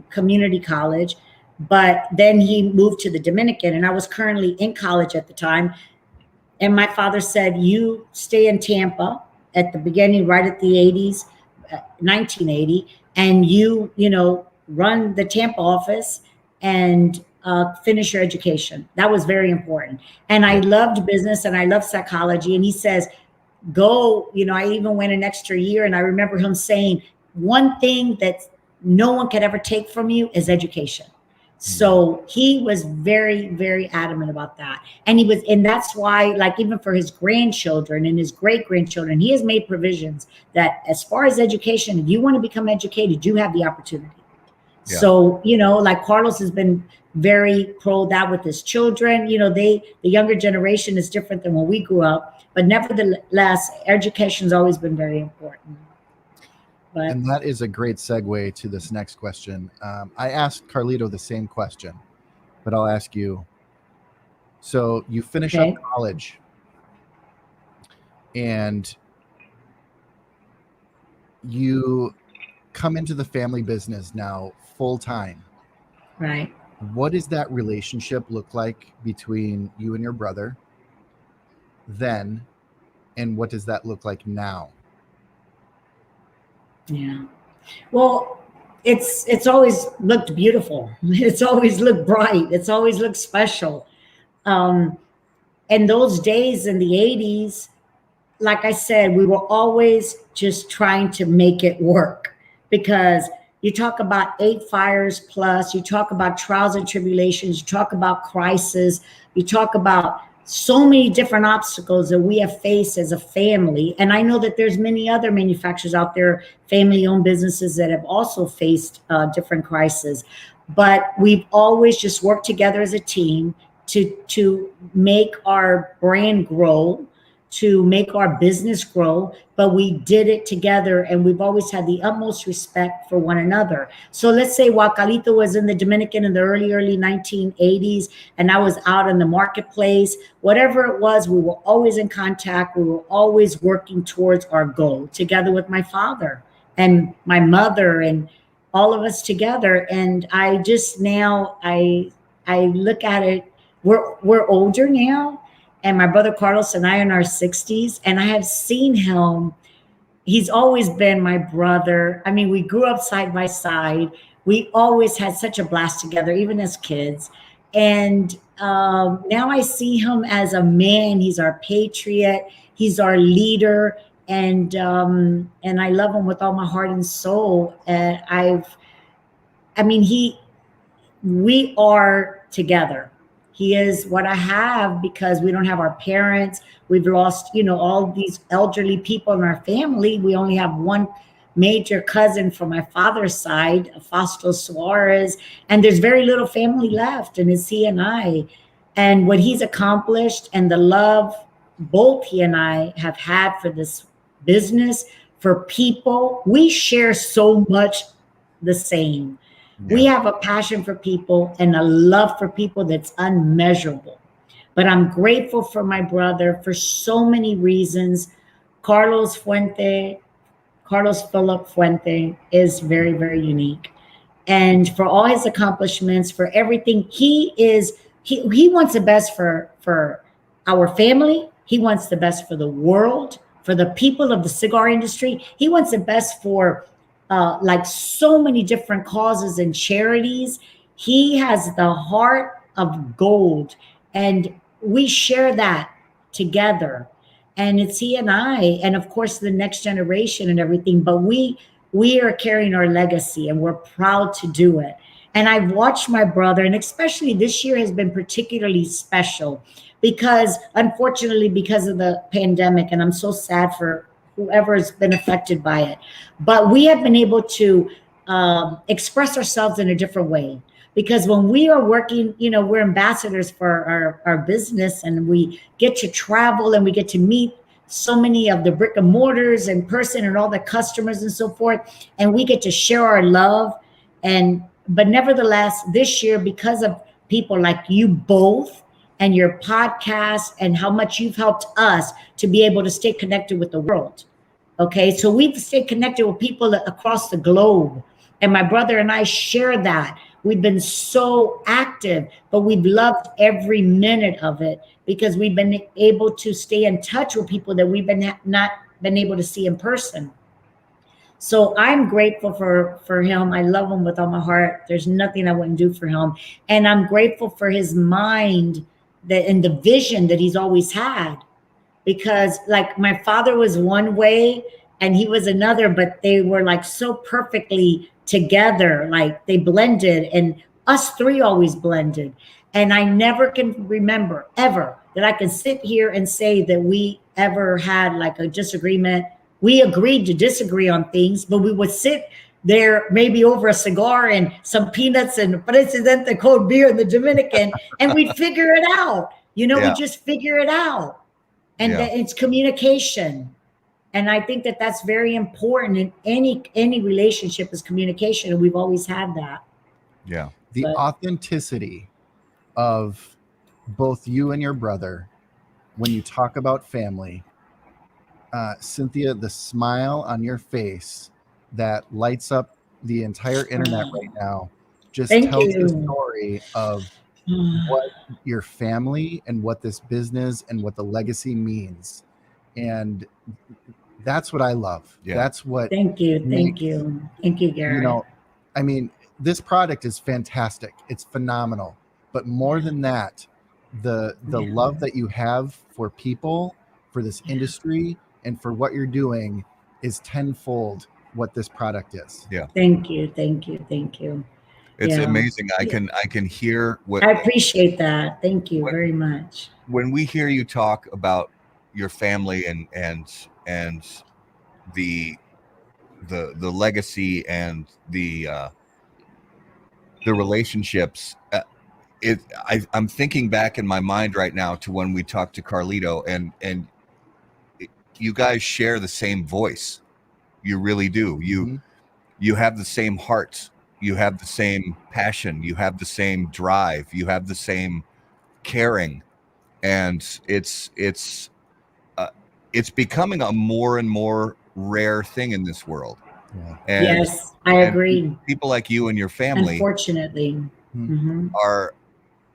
community college, but then he moved to the Dominican, and I was currently in college at the time. And my father said, you stay in Tampa at the beginning, right at the 80s, 1980, and you run the Tampa office and finish your education. That was very important. And I loved business and I loved psychology. And he says, go, I even went an extra year. And I remember him saying, one thing that no one could ever take from you is education. So he was very, very adamant about that. And that's why, like, even for his grandchildren and his great grandchildren, he has made provisions that as far as education, if you want to become educated, you have the opportunity. Yeah. So, like Carlos has been very pro that with his children. The younger generation is different than when we grew up, but nevertheless, education's always been very important. And that is a great segue to this next question. I asked Carlito the same question, but I'll ask you. So you finish up college and you come into the family business now full time. Right. What does that relationship look like between you and your brother then, and what does that look like now? Yeah. Well, it's always looked beautiful. It's always looked bright. It's always looked special. And those days in the 80s, like I said, we were always just trying to make it work, because you talk about 8 fires plus, you talk about trials and tribulations, you talk about crisis, you talk about so many different obstacles that we have faced as a family. And I know that there's many other manufacturers out there, family-owned businesses, that have also faced different crises. But we've always just worked together as a team to make our brand grow, to make our business grow, but we did it together, and we've always had the utmost respect for one another. So let's say while Calito was in the Dominican in the early 1980s, and I was out in the marketplace, whatever it was, we were always in contact. We were always working towards our goal together with my father and my mother and all of us together. And I just now, I look at it, we're older now. And my brother Carlos and I are in our 60s, and I have seen him. He's always been my brother. I mean, we grew up side by side. We always had such a blast together, even as kids. And now I see him as a man. He's our patriot. He's our leader. And I love him with all my heart and soul. And we are together. He is what I have because we don't have our parents. We've lost, all these elderly people in our family. We only have one major cousin from my father's side, Fausto Suarez, and there's very little family left, and it's he and I. And what he's accomplished and the love both he and I have had for this business, for people, we share so much the same. We have a passion for people and a love for people that's unmeasurable. But I'm grateful for my brother for so many reasons. Carlos Fuente, Carlos Philip Fuente is very, very unique. And for all his accomplishments, for everything, he wants the best for our family. He wants the best for the world, for the people of the cigar industry. He wants the best for like so many different causes and charities. He has the heart of gold, and we share that together. And it's he and I, and of course the next generation and everything. But we are carrying our legacy, and we're proud to do it. And I've watched my brother, and especially this year has been particularly special because, unfortunately, because of the pandemic, and I'm so sad for whoever has been affected by it. But we have been able to express ourselves in a different way. Because when we are working, you know, we're ambassadors for our business, and we get to travel and we get to meet so many of the brick and mortars in person and all the customers and so forth. And we get to share our love. But nevertheless, this year, because of people like you both and your podcast and how much you've helped us to be able to stay connected with the world. Okay. So we've stayed connected with people across the globe. And my brother and I share that. We've been so active, but we've loved every minute of it because we've been able to stay in touch with people that we've not been able to see in person. So I'm grateful for him. I love him with all my heart. There's nothing I wouldn't do for him. And I'm grateful for his mind and the vision that he's always had. Because like my father was one way and he was another, but they were like so perfectly together, like they blended, and us three always blended. And I never can remember ever that I can sit here and say that we ever had like a disagreement. We agreed to disagree on things, but we would sit there maybe over a cigar and some peanuts and Presidente cold beer in the Dominican, and we'd figure it out. You know, we just figure it out. And it's communication. And I think that that's very important in any relationship is communication. And we've always had that. Yeah. The authenticity of both you and your brother, when you talk about family, Cynthia, the smile on your face that lights up the entire internet right now just tells the story of what your family and what this business and what the legacy means. And that's what I love. Yeah. That's what. Thank you, Gary. You know, I mean, this product is fantastic. It's phenomenal. But more than that, the love that you have for people, for this industry, and for what you're doing is tenfold what this product is. Yeah. Thank you. It's amazing. I can hear what. I appreciate that. Thank you very much. When we hear you talk about your family and the legacy and the relationships, I'm thinking back in my mind right now to when we talked to Carlito, and you guys share the same voice. You really do. You have the same heart. You have the same passion. You have the same drive. You have the same caring, and it's becoming a more and more rare thing in this world. Yeah. And, yes, I agree. People like you and your family, unfortunately, are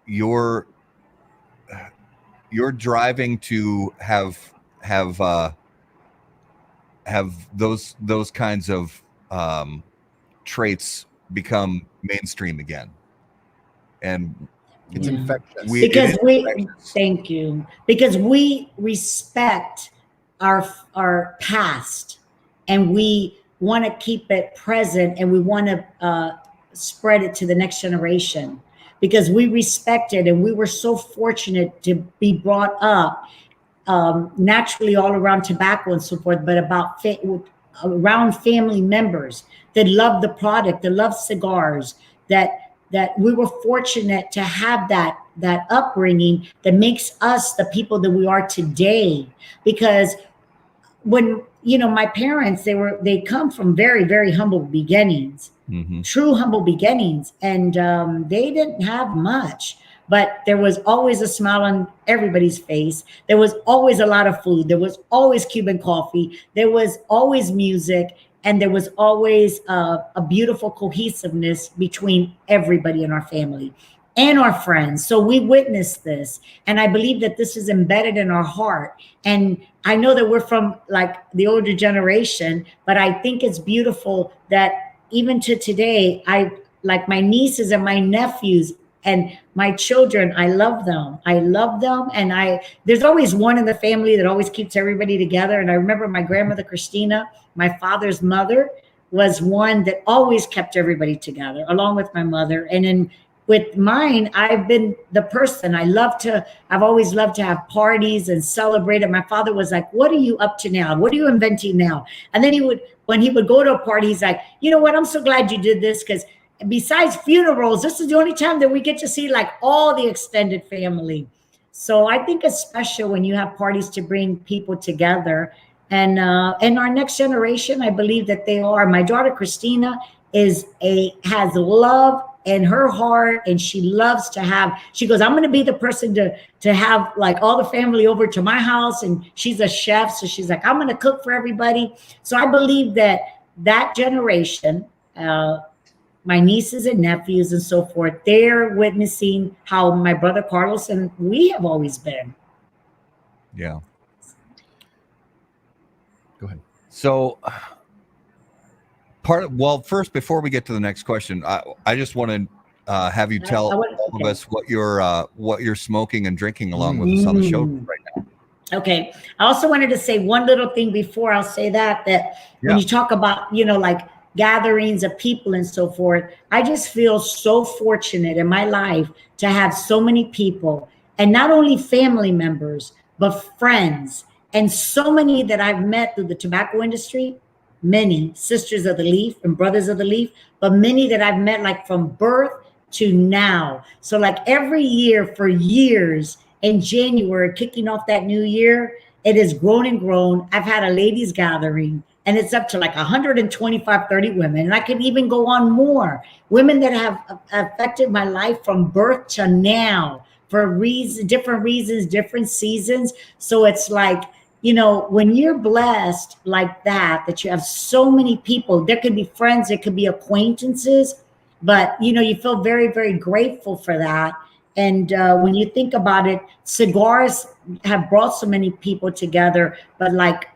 you're driving to have those kinds of traits become mainstream again, and it's infectious. Thank you, because we respect our past, and we want to keep it present, and we want to spread it to the next generation, because we respect it, and we were so fortunate to be brought up naturally all around tobacco and so forth, but around family members that love the product, that love cigars, that we were fortunate to have that upbringing that makes us the people that we are today. Because when my parents, they come from very, very humble beginnings, true humble beginnings. And they didn't have much, but there was always a smile on everybody's face. There was always a lot of food. There was always Cuban coffee. There was always music. And there was always a beautiful cohesiveness between everybody in our family and our friends. So we witnessed this. And I believe that this is embedded in our heart. And I know that we're from like the older generation, but I think it's beautiful that even to today, I like my nieces and my nephews and my children, I love them. I love them. And there's always one in the family that always keeps everybody together. And I remember my grandmother, Christina, my father's mother, was one that always kept everybody together, along with my mother. And with mine, I've been the person. I've always loved to have parties and celebrate. And my father was like, what are you up to now? What are you inventing now? And then when he would go to a party, he's like, you know what? I'm so glad you did this, because besides funerals, this is the only time that we get to see like all the extended family. So I think it's special when you have parties to bring people together. And our next generation, I believe that they are. My daughter Christina has love in her heart, and she loves to have. She goes, I'm going to be the person to have like all the family over to my house, and she's a chef, so she's like, I'm going to cook for everybody. So I believe that generation, my nieces and nephews and so forth, they're witnessing how my brother Carlos and we have always been. Yeah. Go ahead. So first, before we get to the next question, I just want to have you tell all of us what you're smoking and drinking along with us on the show right now. Okay. I also wanted to say one little thing before I'll say that when you talk about, like gatherings of people and so forth, I just feel so fortunate in my life to have so many people, and not only family members, but friends, and so many that I've met through the tobacco industry, many sisters of the leaf and brothers of the leaf, but many that I've met like from birth to now. So like every year for years in January, kicking off that new year, it has grown and grown. I've had a ladies gathering, and it's up to like 125, 30 women. And I can even go on more. Women that have affected my life from birth to now for different reasons, different seasons. So it's like, when you're blessed like that you have so many people, there could be friends, there could be acquaintances, but you feel very, very grateful for that. And when you think about it, cigars have brought so many people together, but like,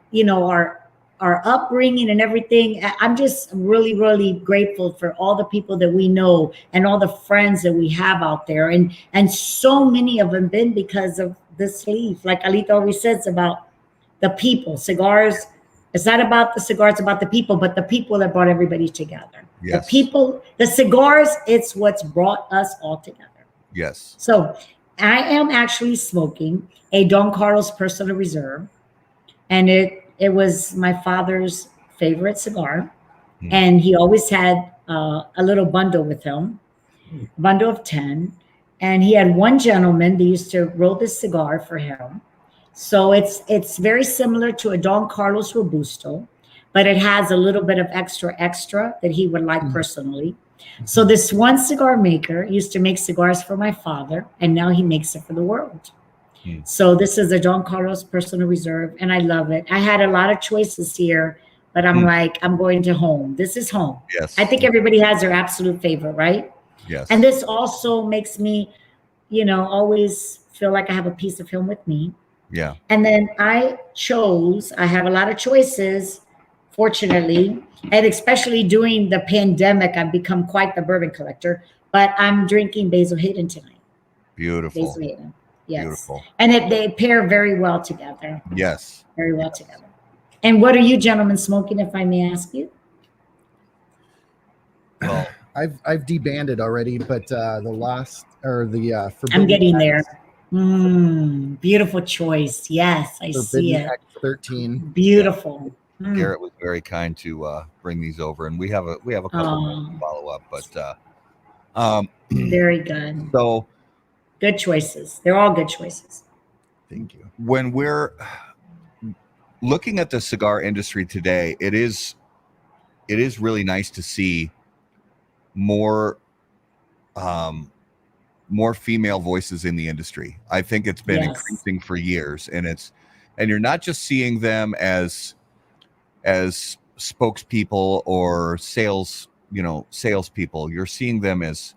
our upbringing and everything, I'm just really, really grateful for all the people that we know and all the friends that we have out there. And so many of them been because of this leaf. Like Alita always says about the people. Cigars, it's not about the cigars, it's about the people, but the people that brought everybody together. Yes. The people, the cigars, it's what's brought us all together. Yes. So I am actually smoking a Don Carlos Personal Reserve, and it was my father's favorite cigar. And he always had a little bundle with him, bundle of 10. And he had one gentleman that used to roll this cigar for him. So it's very similar to a Don Carlos Robusto, but it has a little bit of extra that he would like personally. So this one cigar maker used to make cigars for my father, and now he makes it for the world. So this is a Don Carlos Personal Reserve, and I love it. I had a lot of choices here, but I'm like, I'm going to home. This is home. Yes. I think everybody has their absolute favorite, right? Yes. And this also makes me, always feel like I have a piece of him with me. Yeah. And then I have a lot of choices, fortunately, and especially during the pandemic, I've become quite the bourbon collector, but I'm drinking Basil Hayden tonight. Beautiful. Basil Hayden. Yes. Beautiful. And they pair very well together. Yes. Very well together. And what are you gentlemen smoking, if I may ask you? Well, I've debanded already, but the Forbidden I'm getting X, there. Beautiful choice. Yes, I see it. X13. Beautiful. Garrett was very kind to bring these over, and we have a couple more to follow up, but very good. So good choices. They're all good choices. Thank you. When we're looking at the cigar industry today, it is really nice to see more more female voices in the industry. I think it's been Yes. increasing for years, and you're not just seeing them as spokespeople or salespeople. You're seeing them as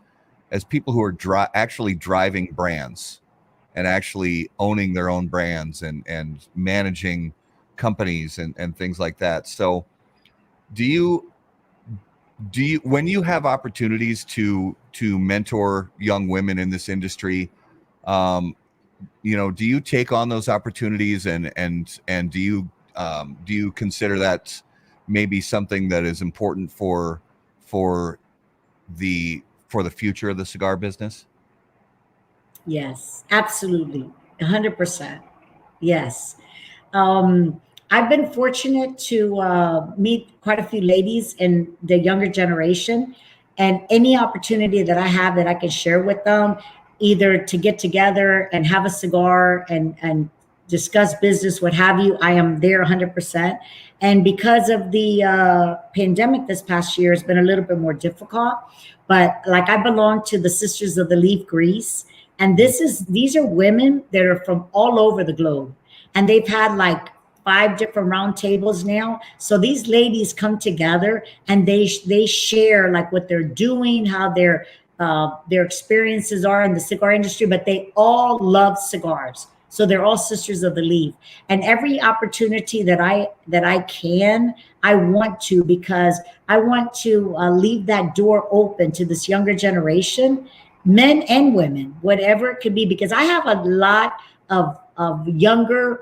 people who are actually driving brands and actually owning their own brands and managing companies and things like that. So do you when you have opportunities to mentor young women in this industry, do you take on those opportunities and do you consider that maybe something that is important for the future of the cigar business? Yes, absolutely. 100%. Yes. Um, I've been fortunate to meet quite a few ladies in the younger generation, and any opportunity that I have that I can share with them, either to get together and have a cigar and discuss business, what have you, I am there 100%. And because of the pandemic this past year, it's been a little bit more difficult. But like I belong to the Sisters of the Leaf Grease, and these are women that are from all over the globe, and they've had like 5 different round tables now. So these ladies come together and they share like what they're doing, how their experiences are in the cigar industry, but they all love cigars. So they're all Sisters of the Leaf. And every opportunity that I can, I want to, because I want to leave that door open to this younger generation, men and women, whatever it could be, because I have a lot of younger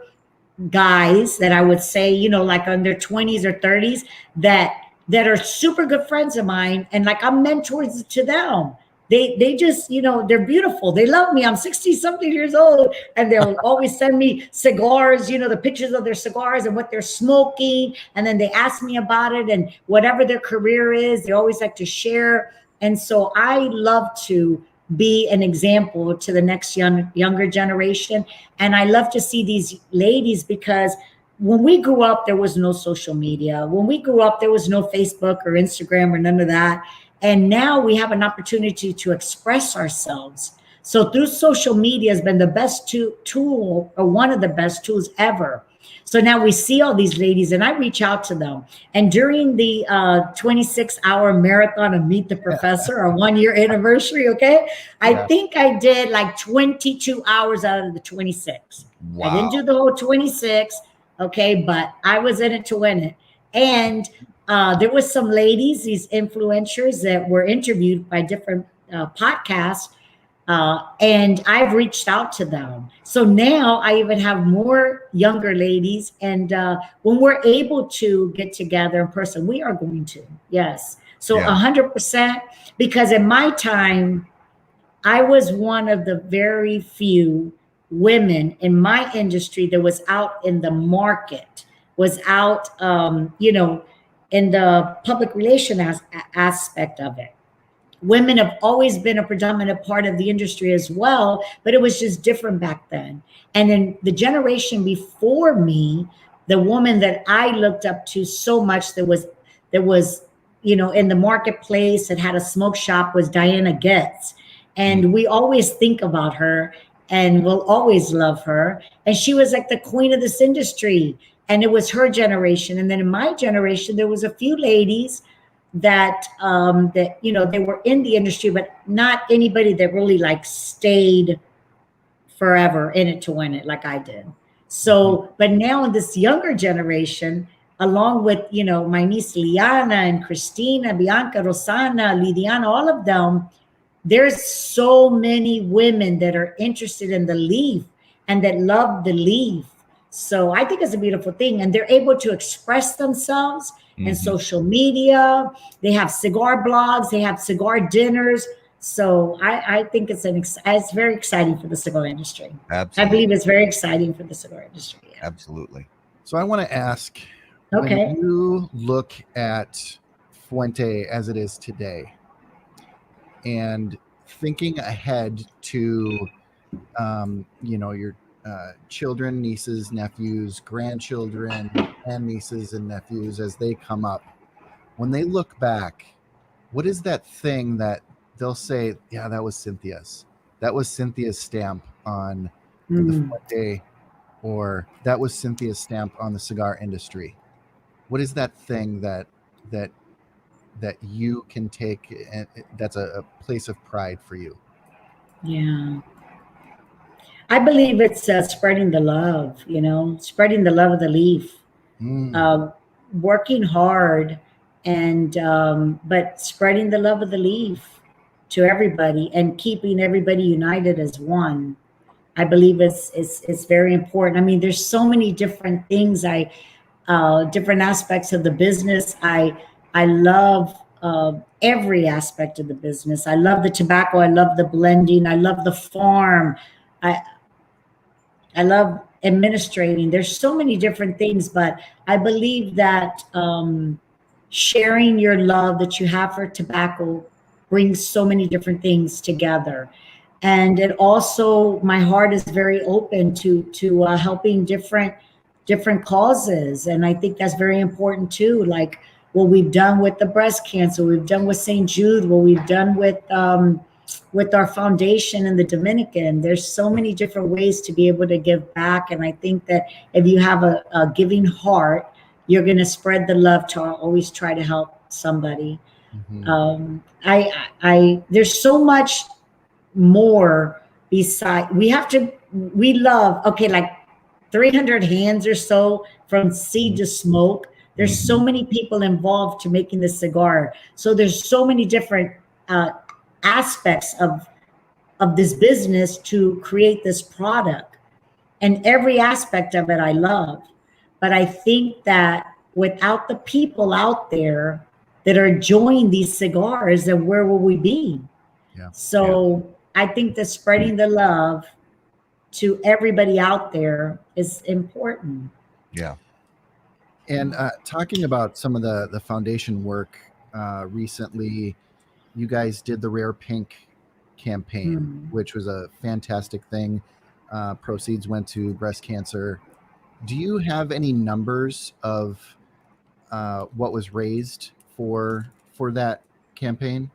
guys that I would say, like on their 20s or 30s that are super good friends of mine, and like I'm mentors to them. They just, they're beautiful. They love me. I'm 60 something years old, and they'll always send me cigars, the pictures of their cigars and what they're smoking. And then they ask me about it, and whatever their career is, they always like to share. And so I love to be an example to the next younger generation. And I love to see these ladies, because when we grew up, there was no social media. When we grew up, there was no Facebook or Instagram or none of that. And now we have an opportunity to express ourselves. So through social media has been the best tool, or one of the best tools ever. So now we see all these ladies, and I reach out to them. And during the 26-hour marathon of Meet the Professor, our 1-year anniversary, okay, I think I did like 22 hours out of the 26. Wow. I didn't do the whole 26, okay, but I was in it to win it. And there was some ladies, these influencers that were interviewed by different podcasts, and I've reached out to them. So now I even have more younger ladies. And when we're able to get together in person, we are going to. Yes. So 100%, because in my time, I was one of the very few women in my industry that was out in the market, was out, in the public relation aspect of it. Women have always been a predominant part of the industry as well, but it was just different back then. And in the generation before me, the woman that I looked up to so much that was, in the marketplace that had a smoke shop was Diana Getz. And we always think about her and we'll always love her. And she was like the queen of this industry. And it was her generation. And then in my generation, there was a few ladies that they were in the industry, but not anybody that really like stayed forever in it to win it like I did. So, but now in this younger generation, along with, my niece Liana and Christina, Bianca, Rosana, Lidiana, all of them, there's so many women that are interested in the leaf and that love the leaf. So I think it's a beautiful thing. And they're able to express themselves in social media. They have cigar blogs, they have cigar dinners. So I think it's very exciting for the cigar industry. Absolutely. I believe it's very exciting for the cigar industry. Yeah. Absolutely. So I want to ask, Okay. when you look at Fuente as it is today, and thinking ahead to, your children, nieces, nephews, grandchildren, and nieces and nephews as they come up, when they look back, what is that thing that they'll say, yeah, that was Cynthia's? That was Cynthia's stamp on the Mm. Fuente, or that was Cynthia's stamp on the cigar industry. What is that thing that you can take, and that's a place of pride for you? Yeah. I believe it's spreading the love, spreading the love of the leaf, uh, working hard, and but spreading the love of the leaf to everybody and keeping everybody united as one. I believe it's very important. I mean, there's so many different things. Different aspects of the business. I love every aspect of the business. I love the tobacco. I love the blending. I love the farm. I I love administrating. There's so many different things, but I believe that sharing your love that you have for tobacco brings so many different things together. And it also, my heart is very open to helping different causes, and I think that's very important too. Like what we've done with the breast cancer, we've done with St. Jude, what we've done with our foundation in the Dominican. There's so many different ways to be able to give back. And I think that if you have a giving heart, you're going to spread the love to always try to help somebody. Mm-hmm. There's so much more beside, we love, okay, like 300 hands or so from seed to smoke. There's so many people involved to making the cigar. So there's so many different aspects of this business to create this product, and every aspect of it I love. But I think that without the people out there that are enjoying these cigars, then where will we be? Yeah. So I think that spreading the love to everybody out there is important. Yeah. And talking about some of the foundation work, recently, you guys did the Rare Pink campaign, which was a fantastic thing. Proceeds went to breast cancer. Do you have any numbers of what was raised for that campaign?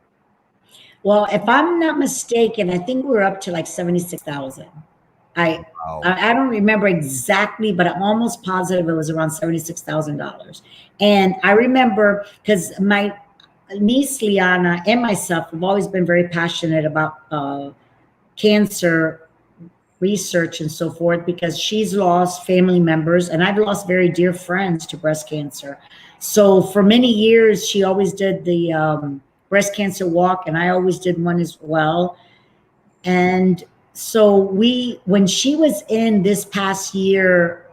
Well, if I'm not mistaken, I think we're up to like 76,000. Wow. I don't remember exactly, but I'm almost positive it was around $76,000. And I remember because my niece Liana and myself have always been very passionate about cancer research and so forth, because she's lost family members and I've lost very dear friends to breast cancer. So for many years, she always did the breast cancer walk, and I always did one as well. And so when she was in this past year,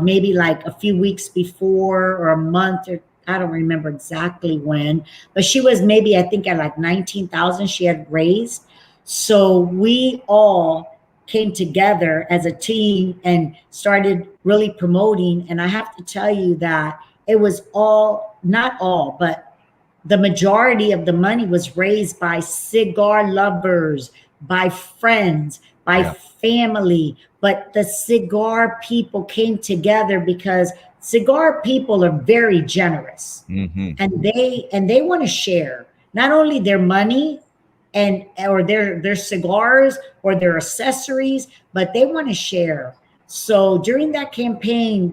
maybe like a few weeks before or a month, or I don't remember exactly when, but she was maybe, I think at like 19,000 she had raised. So we all came together as a team and started really promoting. And I have to tell you that it was all, not all, but the majority of the money was raised by cigar lovers, by friends, by family. But the cigar people came together because cigar people are very generous, and they want to share not only their money or their cigars or their accessories, but they want to share. So during that campaign,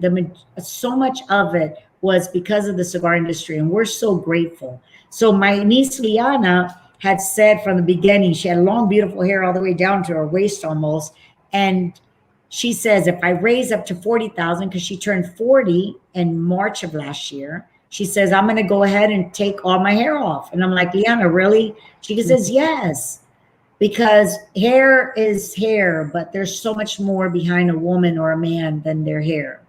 so much of it was because of the cigar industry, and we're so grateful. So my niece Liana had said from the beginning, she had long, beautiful hair all the way down to her waist almost, and she says, if I raise up to 40,000, because she turned 40 in March of last year, she says, I'm going to go ahead and take all my hair off. And I'm like, Liana, really? She says, yes, because hair is hair, but there's so much more behind a woman or a man than their hair.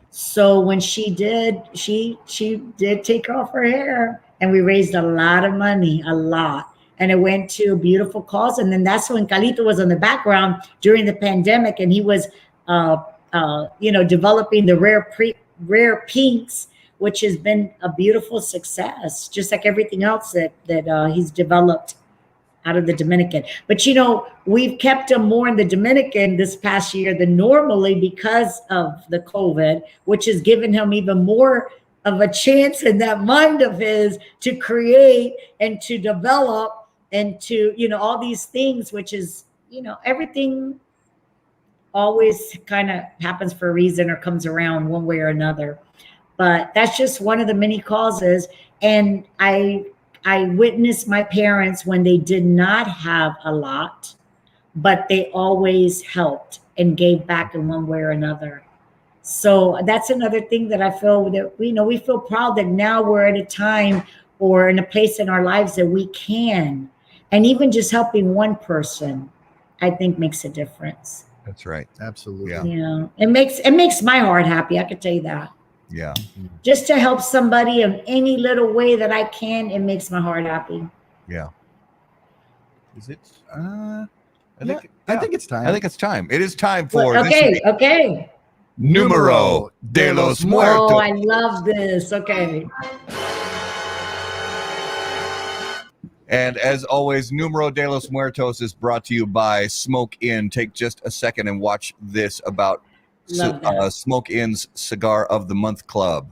So when she did take off her hair, and we raised a lot of money, a lot. And it went to a beautiful cause. And then that's when Calito was in the background during the pandemic, and he was, developing the rare pinks, which has been a beautiful success, just like everything else that he's developed out of the Dominican. But we've kept them more in the Dominican this past year than normally because of the COVID, which has given him even more of a chance in that mind of his to create and to develop and to, all these things, which is, everything always kind of happens for a reason or comes around one way or another. But that's just one of the many causes. And I witnessed my parents when they did not have a lot, but they always helped and gave back in one way or another. So that's another thing that I feel that, we feel proud that now we're at a time or in a place in our lives that we can. And even just helping one person, I think makes a difference. That's right. Absolutely. Yeah. It makes my heart happy. I could tell you that. Yeah. Just to help somebody in any little way that I can, it makes my heart happy. Yeah. Is it? I I think it's time. I think it's time. It is time for Okay. Numero de los Muertos. Oh, I love this. Okay. And as always, Numero de los Muertos is brought to you by Smoke Inn. Take just a second and watch this about Love that. Smoke Inn's Cigar of the Month Club.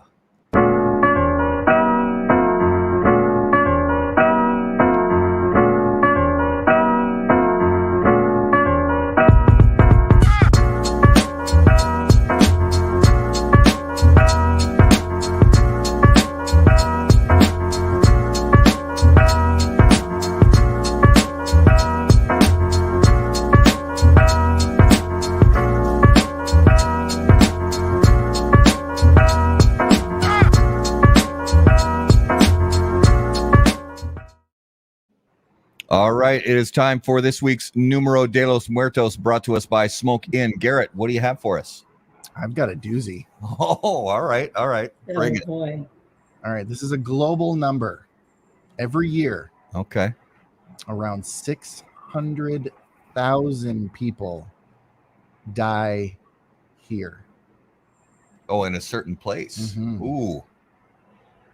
All right, it is time for this week's Numero de los Muertos, brought to us by Smoke Inn. Garrett, what do you have for us? I've got a doozy. Oh, all right. Bring it. Boy. All right, this is a global number. Every year, Okay. around 600,000 people die here. Oh, in a certain place. Mhm. Ooh.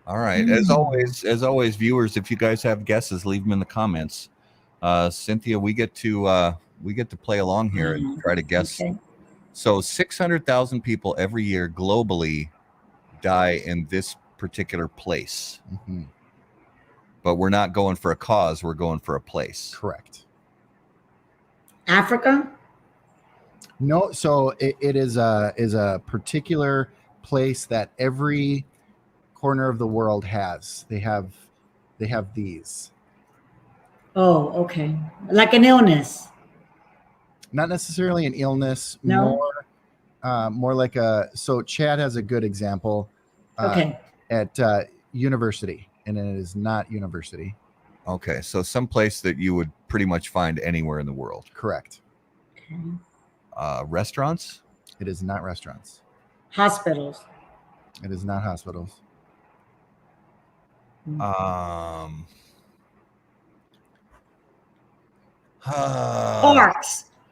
All right. As always, viewers, if you guys have guesses, leave them in the comments. Cynthia, we get to play along here and try to guess. Okay. So 600,000 people every year globally die in this particular place. Mm-hmm. But we're not going for a cause, we're going for a place. Correct. Africa? No, so it is a particular place that every corner of the world has. They have these. Oh, okay. Like an illness. Not necessarily an illness. No? More like a. So Chad has a good example. Okay. At university, and it is not university. Okay, so someplace that you would pretty much find anywhere in the world. Correct. Okay. Restaurants? It is not restaurants. Hospitals. It is not hospitals.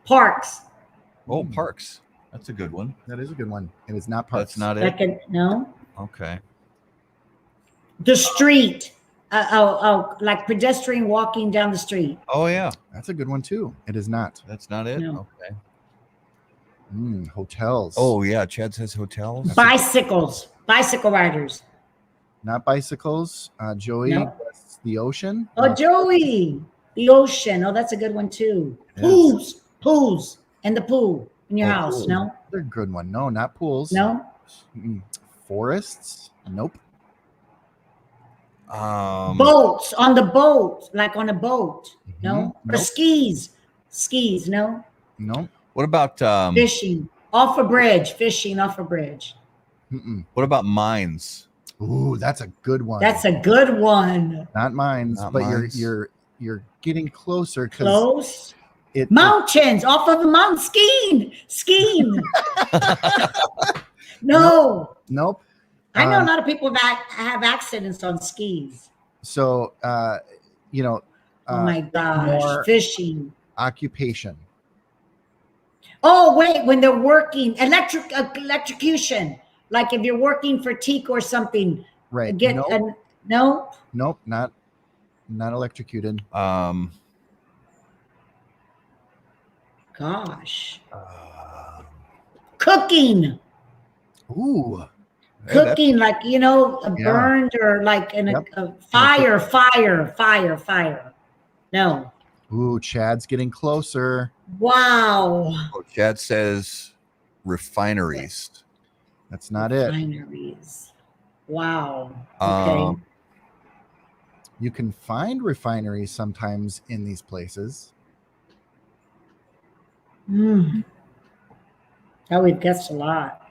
Parks. Oh, parks. That's a good one. That is a good one. It is not parks. That's not it. No. Okay. The street. Like pedestrian walking down the street. Oh yeah, That's a good one too. It is not. that's not it. No. Okay. Hotels. Oh yeah, Chad says hotels. Bicycles. Bicycle riders. Not bicycles. Joey, No. that's the ocean. Oh, Joey. The ocean. Oh, that's a good one too. Yes. Pools. And the pool in your Oh, house. pool. No. They're a good one. No, not pools. No. Forests. Nope. Boats. On the boat. Like on a boat. No. Or Nope. skis. Skis. No. Nope. What about Fishing. Off a bridge. Fishing off a bridge. what about mines? Ooh, that's a good one. That's a good one. not mines, Not but mines. you're getting closer because Close. it Mountains. Off of a mountain. Skiing. No. Nope. I know a lot of people that have accidents on skis. So Oh my gosh. more Fishing. occupation. Oh, wait, when they're working, electrocution. Like if you're working for teak or something. Right. No? Nope. Not electrocuted. Gosh. Ooh. Cooking. Yeah, Cooking, like, you know, a Yeah. burned or like in Yep. a fire. No. Ooh, Chad's getting closer. Wow. Chad says refineries. That's not it. Refineries. Wow. Okay. You can find refineries sometimes in these places. Mm. Oh, we've guessed a lot.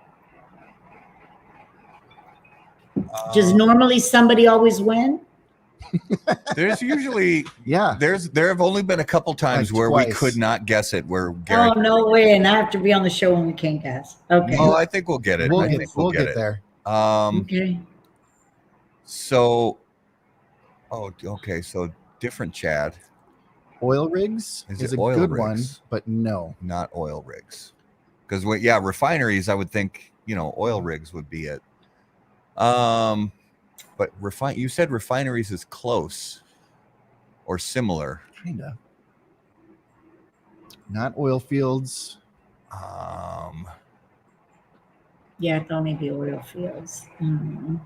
Does normally somebody always win? There's usually Yeah. there have only been a couple times Like where we twice. could not guess it. Where Gary. Oh, no way. And I have to be on the show when we can't guess. Okay. Oh, I think we'll get it. We'll I get, think we'll get get it. there. Okay. So, okay. So different Chad. Oil rigs Is is it a oil good rigs? one, but no. Not oil rigs. Because refineries, I would think, oil rigs would be it. But you said refineries is close or similar. Kinda. Not oil fields. Yeah, I thought maybe oil fields. Mm.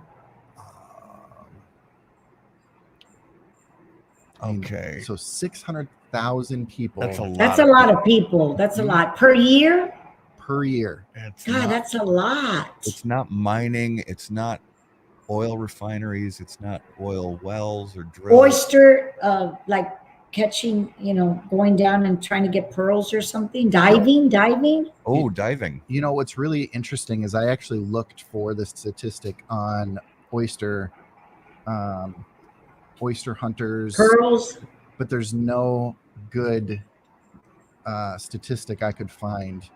Okay. So 600,000 people That's a lot. That's a lot of people. That's a lot per year. per year. God, that's a lot. It's not mining. It's not oil refineries. It's not oil wells or drills. Oyster, like catching, going down and trying to get pearls or something. Diving. Oh, diving. You know, what's really interesting is I actually looked for the statistic on oyster hunters, Pearls. but there's no good statistic I could find.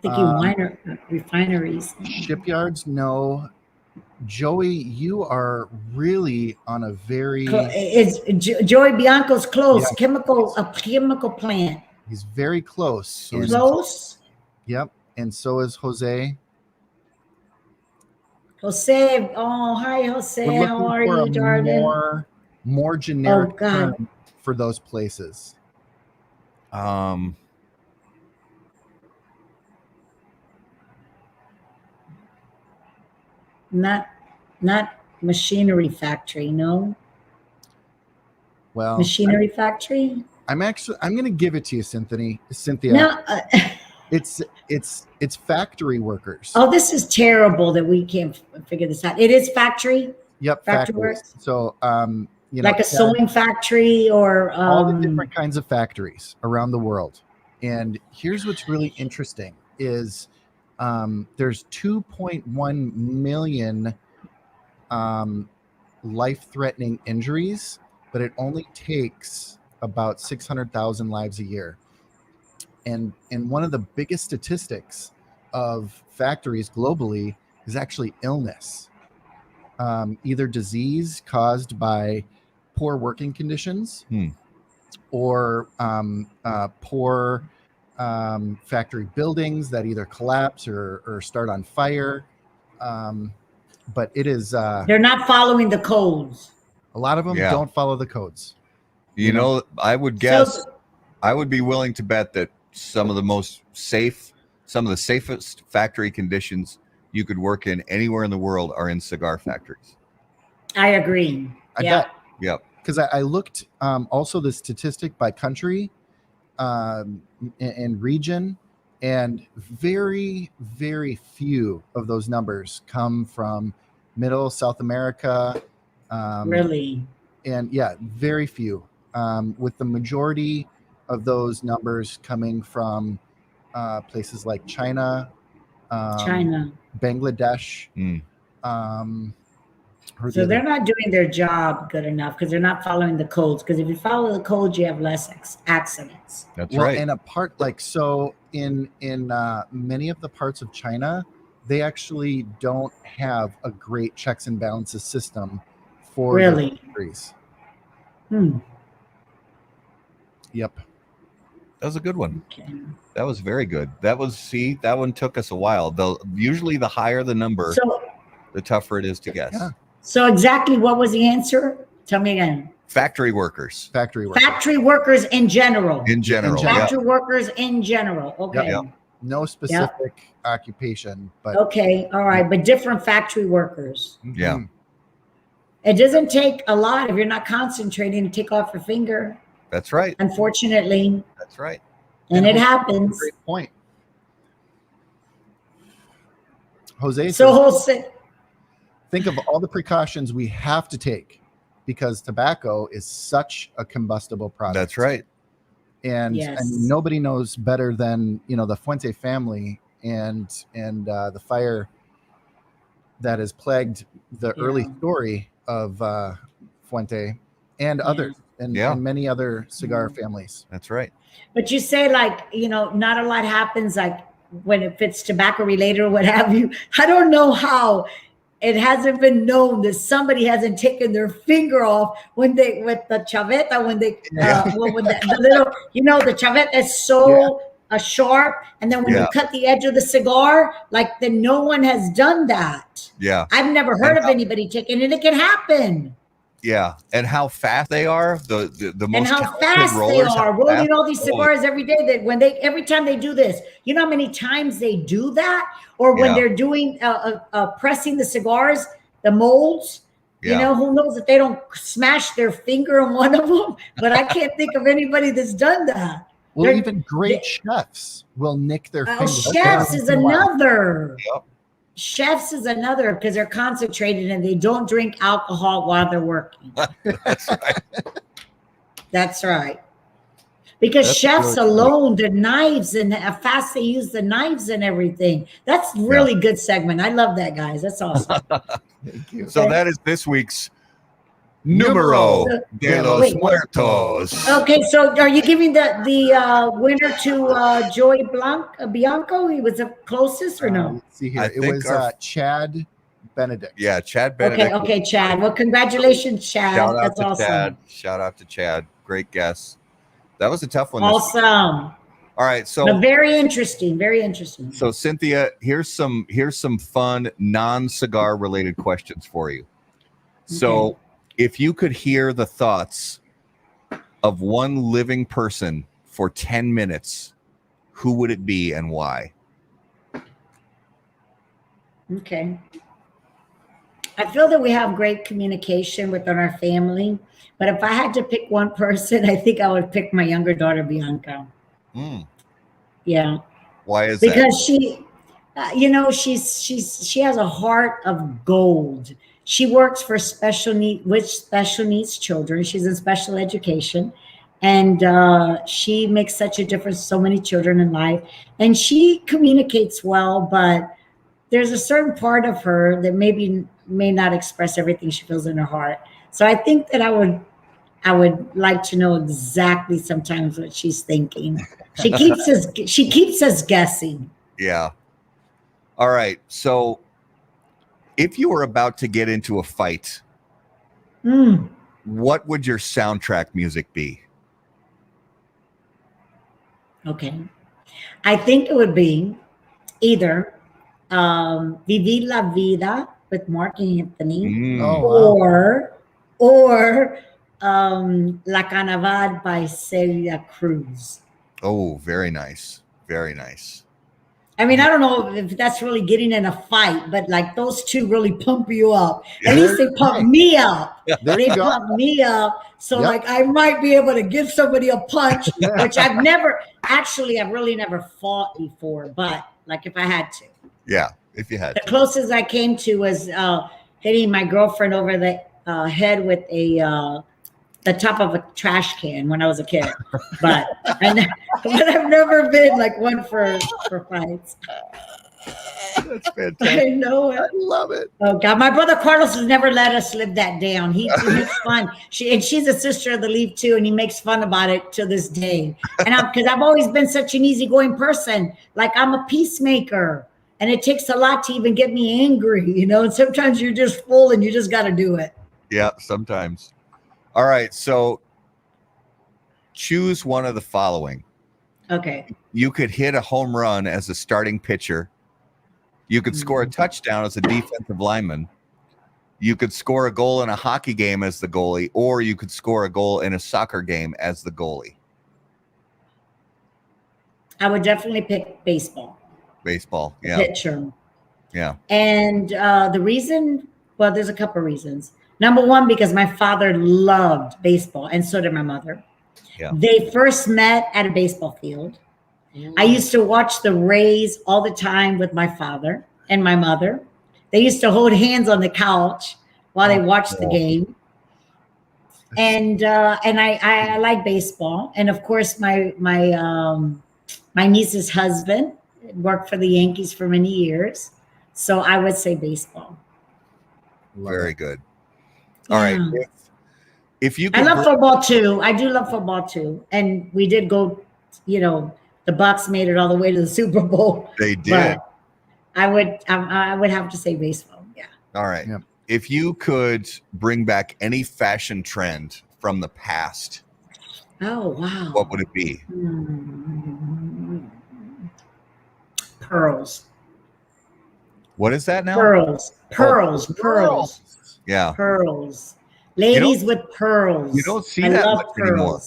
Thinking refineries. Shipyards, no. Joey, you are really on a very. It's Joey Bianco's close. Yeah. A chemical plant. He's very close. And- Close. Yep, and so is Jose. Jose. Oh, hi, Jose. We're How looking are for you, a darling? more generic Oh, God. term for those places. Not machinery factory. No. Well, Machinery factory. I'm going to give it to you, Cynthia. No. It's factory workers. Oh, this is terrible that we can't figure this out. It is factory. Yep, factory factories. works? So, Like a sewing factory or all the different kinds of factories around the world. And here's what's really interesting is there's 2.1 million life-threatening injuries, but it only takes about 600,000 lives a year. And one of the biggest statistics of factories globally is actually illness, either disease caused by poor working conditions or poor factory buildings that either collapse or start on fire. But it is they're not following the codes. a lot of them don't follow the codes. I would guess I would be willing to bet that some of the safest factory conditions you could work in anywhere in the world are in cigar factories. I agree. I bet. Yep. Because I looked also the statistic by country and region, and very, very few of those numbers come from Middle South America. Really? And very few, with the majority of those numbers coming from places like China, Bangladesh. So they're not doing their job good enough because they're not following the codes. Because if you follow the codes, you have less accidents. That's right. And in many of the parts of China, they actually don't have a great checks and balances system for their factories. Yep. That was a good one. Okay. That was very good. That one took us a while. Usually the higher the number, the tougher it is to guess. Yeah. So exactly what was the answer? Tell me again. Factory workers. Factory workers. Factory workers in general. In general. general. Yeah. Factory workers in general. Okay. Yep. No specific occupation, but Okay. All right. But different factory workers. Yeah. Mhm. It doesn't take a lot if you're not concentrating to take off your finger, That's right. unfortunately. That's right. And it That's a happens. great point. Jose So says, Jose, think of all the precautions we have to take because tobacco is such a combustible product. That's right. And Yes. I mean, nobody knows better than the Fuente family and the fire that has plagued the early Yeah. story of Fuente and others and many other cigar families. That's right. but you say like, not a lot happens like when if it's tobacco related or what have you. I don't know how it hasn't been known that somebody hasn't taken their finger off with the chaveta, when they, when the little, the chaveta is so sharp. And then when you cut the edge of the cigar, like then no one has done that. Yeah. I've never heard of anybody taking it. It can happen. Yeah. And how fast they are. The most And how talented fast they rollers, how are rolling fast- all these cigars every day. That every time they do this, you know how many times they do that, or when they're doing pressing the cigars, the molds. Yeah. Who knows if they don't smash their finger on one of them? But I can't think of anybody that's done that. Well, They're- even great chefs will nick their fingers. Chefs is another. Yep. Chefs is another because they're concentrated and they don't drink alcohol while they're working. That's right. That's right. Because That's chefs really alone, the knives and how fast they use the knives and everything. That's really good segment. I love that, guys. That's awesome. Thank you. So that is this week's Numero de los Wait. Muertos. Okay, so are you giving the winner to Joey Bianco? He was the closest or no? Let's see here. I It think was our- Chad Benedict. Yeah, Chad Benedict. Okay, Chad. Well, congratulations, Chad. Shout out That's to awesome. Chad. Shout out to Chad. Great guess. That was a tough one. this week. Awesome. All right, so But very interesting. Very interesting. so Cynthia, here's some fun non-cigar related questions for you. So, if you could hear the thoughts of one living person for 10 minutes, who would it be and why? Okay. I feel that we have great communication within our family, but if I had to pick one person, I think I would pick my younger daughter, Bianca. Yeah, Why is that? because she, she has a heart of gold. She works for special needs children. She's in special education, and she makes such a difference to so many children in life. And she communicates well, but there's a certain part of her that may not express everything she feels in her heart. So I think that I would like to know exactly sometimes what she's thinking. She keeps us guessing. Yeah. All right. So, if you were about to get into a fight, what would your soundtrack music be? Okay. I think it would be either Vivi la Vida with Mark Anthony Oh, wow. or La Carnaval by Celia Cruz. Oh, very nice. Very nice. I mean, I don't know if that's really getting in a fight, but like those two really pump you up. At least they pump me up. There They you go. pump me up. So Yep. like I might be able to give somebody a punch, which I've really never fought before, but like if I had to. Yeah, if you had The to. closest I came to was hitting my girlfriend over the head with the top of a trash can when I was a kid. But I've never been like one for fights. That's fantastic. I know it. I love it. Oh God, my brother Carlos has never let us live that down. He makes fun. She's a sister of the Leaf too, and he makes fun about it to this day. And because I've always been such an easygoing person, like I'm a peacemaker, and it takes a lot to even get me angry, And sometimes you're just full, and you just got to do it. Yeah, sometimes. All right, so choose one of the following. Okay. You could hit a home run as a starting pitcher. You could score a touchdown as a defensive lineman, You could score a goal in a hockey game as the goalie, or you could score a goal in a soccer game as the goalie. I would definitely pick baseball. Baseball, The yeah, pitcher. yeah. And the reason, well, there's a couple of reasons. Number one, because my father loved baseball, and so did my mother. Yeah. They first met at a baseball field. I used to watch the Rays all the time with my father and my mother. They used to hold hands on the couch while they watched the game. And I like baseball. And of course, my niece's husband worked for the Yankees for many years. So I would say baseball. Very good. All right. If you I could love football too. I do love football too. And we did go, the Bucks made it all the way to the Super Bowl. They did. But I would have to say baseball. Yeah. All right. Yep. If you could bring back any fashion trend from the past, Oh, wow. what would it be? Pearls. What is that now? Pearls. Yeah. Pearls. Ladies with pearls. You don't see I that love much anymore.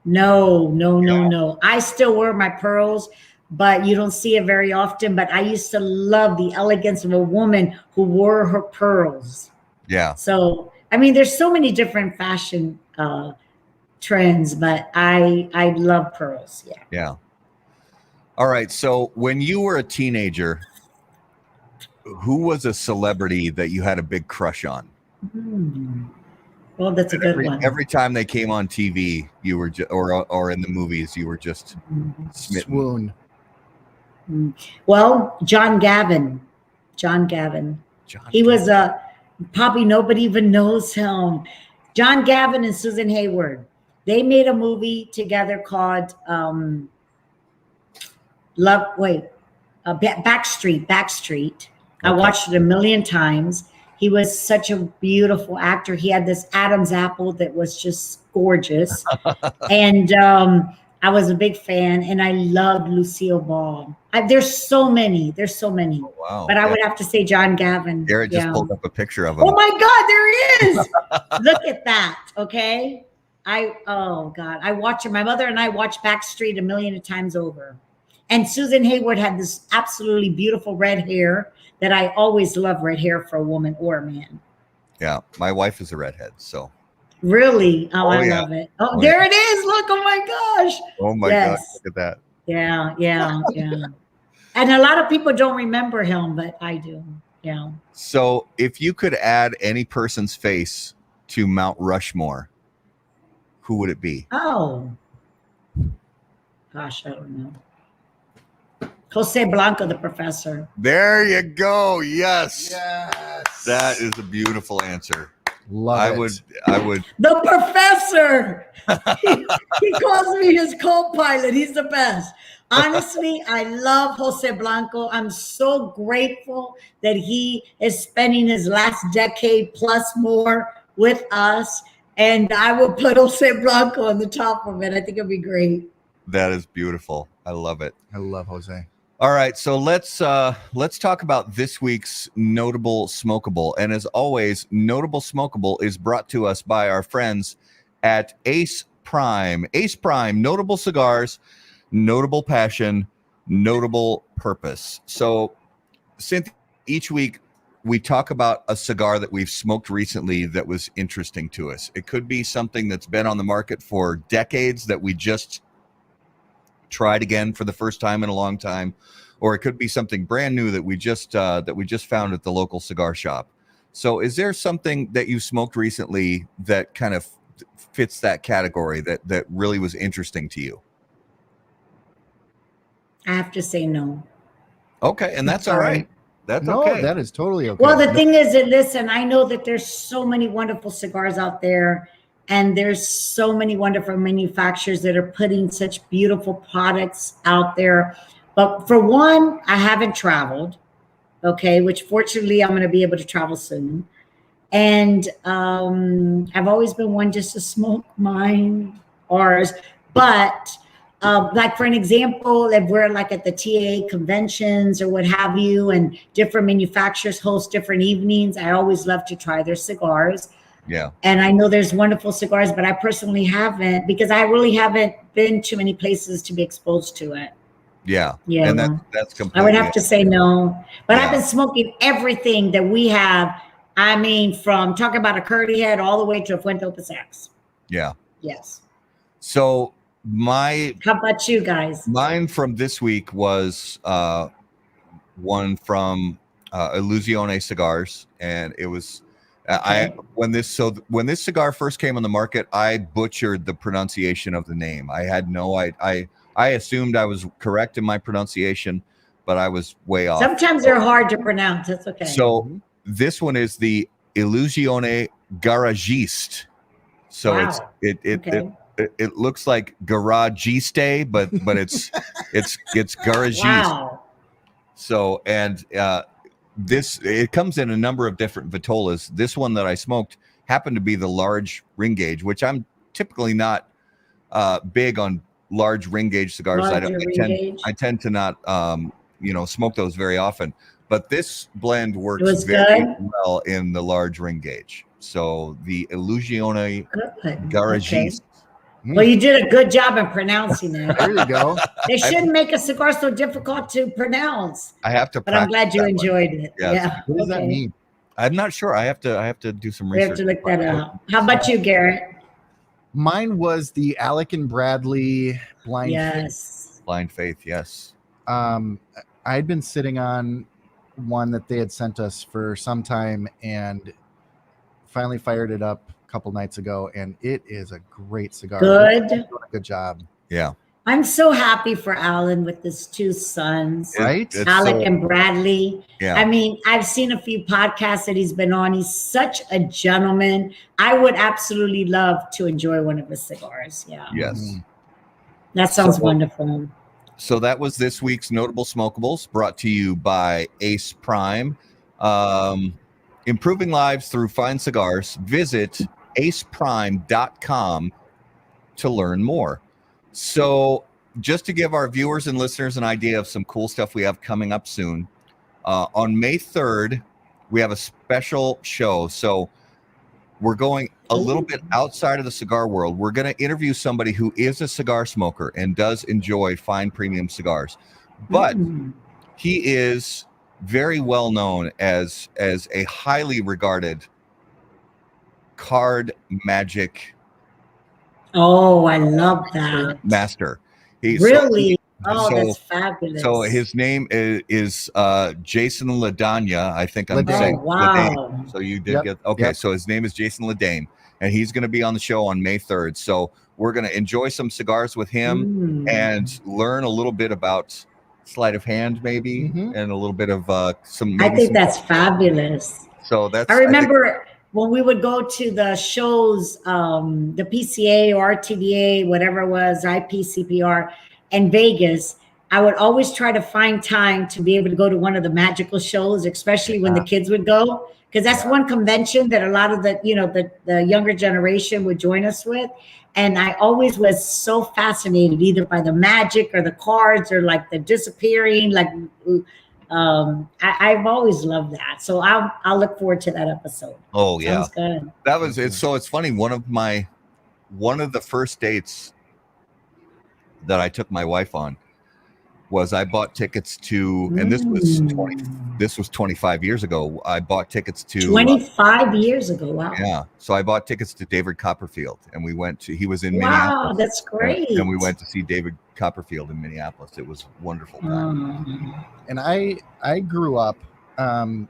No. I still wear my pearls, but you don't see it very often. But I used to love the elegance of a woman who wore her pearls. Yeah. So, I mean, there's so many different fashion trends, but I love pearls. Yeah. Yeah. All right. So when you were a teenager, who was a celebrity that you had a big crush on? Well, that's a good one. Every time they came on TV, you were or in the movies, you were just smitten. Swoon. Well, John Gavin. He was probably nobody even knows him. John Gavin and Susan Hayward. They made a movie together called Backstreet. I watched it a million times. He was such a beautiful actor. He had this Adam's apple that was just gorgeous. And I was a big fan, and I loved Lucille Ball. There's so many. Oh, wow. But I would have to say John Gavin. Garrett just pulled up a picture of him. Oh my God, there he is. Look at that. Okay. I watched it. My mother and I watched Backstreet a million times over. And Susan Hayward had this absolutely beautiful red hair that I always love red hair for a woman or a man. Yeah. My wife is a redhead, so. Really? Oh, I yeah. love it. Oh, there it is. Look. Oh my gosh. Oh my gosh. Look at that. Yeah. And a lot of people don't remember him, but I do. Yeah. So if you could add any person's face to Mount Rushmore, who would it be? Oh. Gosh, I don't know. Jose Blanco, the professor. There you go. Yes. Yes. That is a beautiful answer. Love it. I would. The professor. he calls me his co-pilot. He's the best. Honestly, I love Jose Blanco. I'm so grateful that he is spending his last decade plus more with us. And I will put Jose Blanco on the top of it. I think it'll be great. That is beautiful. I love it. I love Jose. All right, so let's talk about this week's Notable Smokable. And as always, Notable Smokable is brought to us by our friends at Ace Prime. Ace Prime, notable cigars, notable passion, notable purpose. So, Cynthia, each week we talk about a cigar that we've smoked recently that was interesting to us. It could be something that's been on the market for decades that we just tried again for the first time in a long time, or it could be something brand new that we just found at the local cigar shop. So is there something that you smoked recently that kind of fits that category that really was interesting to you? I have to say no. Okay, and that's all right. That's okay. That is totally okay. Well, the thing is that, listen, I know that there's so many wonderful cigars out there, and there's so many wonderful manufacturers that are putting such beautiful products out there. But for one, I haven't traveled, okay, which fortunately I'm going to be able to travel soon. And I've always been one just to smoke ours. But Like for an example, if we're like at the TA conventions or what have you, and different manufacturers host different evenings, I always love to try their cigars. Yeah. And I know there's wonderful cigars, but I personally haven't, because I really haven't been to many places to be exposed to it. Yeah. Yeah. And that's completely. I would have to say no, but Yeah. I've been smoking everything that we have. I mean, from talking about a curly head all the way to a Fuente Opus X. Yeah. Yes. So How about you guys? mine from this week was one from Illusione Cigars, and it was when this cigar first came on the market, I butchered the pronunciation of the name. I had no I assumed I was correct in my pronunciation, but I was way off. Sometimes they're hard to pronounce. That's okay. So this one is the Illusione Garagiste. So Wow. it looks like garagiste, but it's garagiste. Wow. So, and it comes in a number of different vitolas. This one that I smoked happened to be the large ring gauge, which I'm typically not big on large ring gauge cigars. I tend to not smoke those very often. But this blend works very well in the large ring gauge. So the Illusione Garagiste. Okay. Well, you did a good job in pronouncing it. There you go. They shouldn't make a cigar so difficult to pronounce. I have to, but I'm glad you enjoyed it. Yes. Yeah. What does that mean? I'm not sure. I have to do some We research. have to look that up. How about you, Garrett? Mine was the Alec and Bradley Blind Yes. Blind Faith, yes. I'd been sitting on one that they had sent us for some time and finally fired it up a couple nights ago, and it is a great cigar. Good job. Yeah. I'm so happy for Alan with his two sons, right? Alec and Bradley. Yeah. I mean, I've seen a few podcasts that he's been on. He's such a gentleman. I would absolutely love to enjoy one of his cigars. Yeah. Yes. That sounds wonderful. So that was this week's Notable Smokables, brought to you by Ace Prime. Improving lives through fine cigars. Visit aceprime.com to learn more. So just to give our viewers and listeners an idea of some cool stuff we have coming up soon, on May 3rd, we have a special show. So we're going a little bit outside of the cigar world. We're going to interview somebody who is a cigar smoker and does enjoy fine premium cigars. But he is very well known as a highly regarded card magic I love that. master. Really? That's fabulous. So his name is Jason Ladagna. I think I'm Ladane. saying. Wow. Ladane. So you did get okay. Yep. So his name is Jason Ladane, and he's going to be on the show on May 3rd. So we're going to enjoy some cigars with him and learn a little bit about sleight of hand, maybe, and a little bit of some. I think that's fabulous. So that's. I remember when we would go to the shows, the PCA or RTVA, whatever it was, IPCPR, in Vegas, I would always try to find time to be able to go to one of the magical shows, especially when the kids would go, because that's one convention that a lot of the younger generation would join us with. And I always was so fascinated either by the magic or the cards or like the disappearing, I've always loved that. So I'll look forward to that episode. Oh yeah. Sounds good. That was it. So it's funny. One of the first dates that I took my wife on was I bought tickets to, and this was 25 years ago. I bought tickets to 25 years ago. Wow. Yeah. So I bought tickets to David Copperfield, and he was in Wow, Minneapolis. that's great. And we went to see David Copperfield in Minneapolis. It was a wonderful time. And I grew up,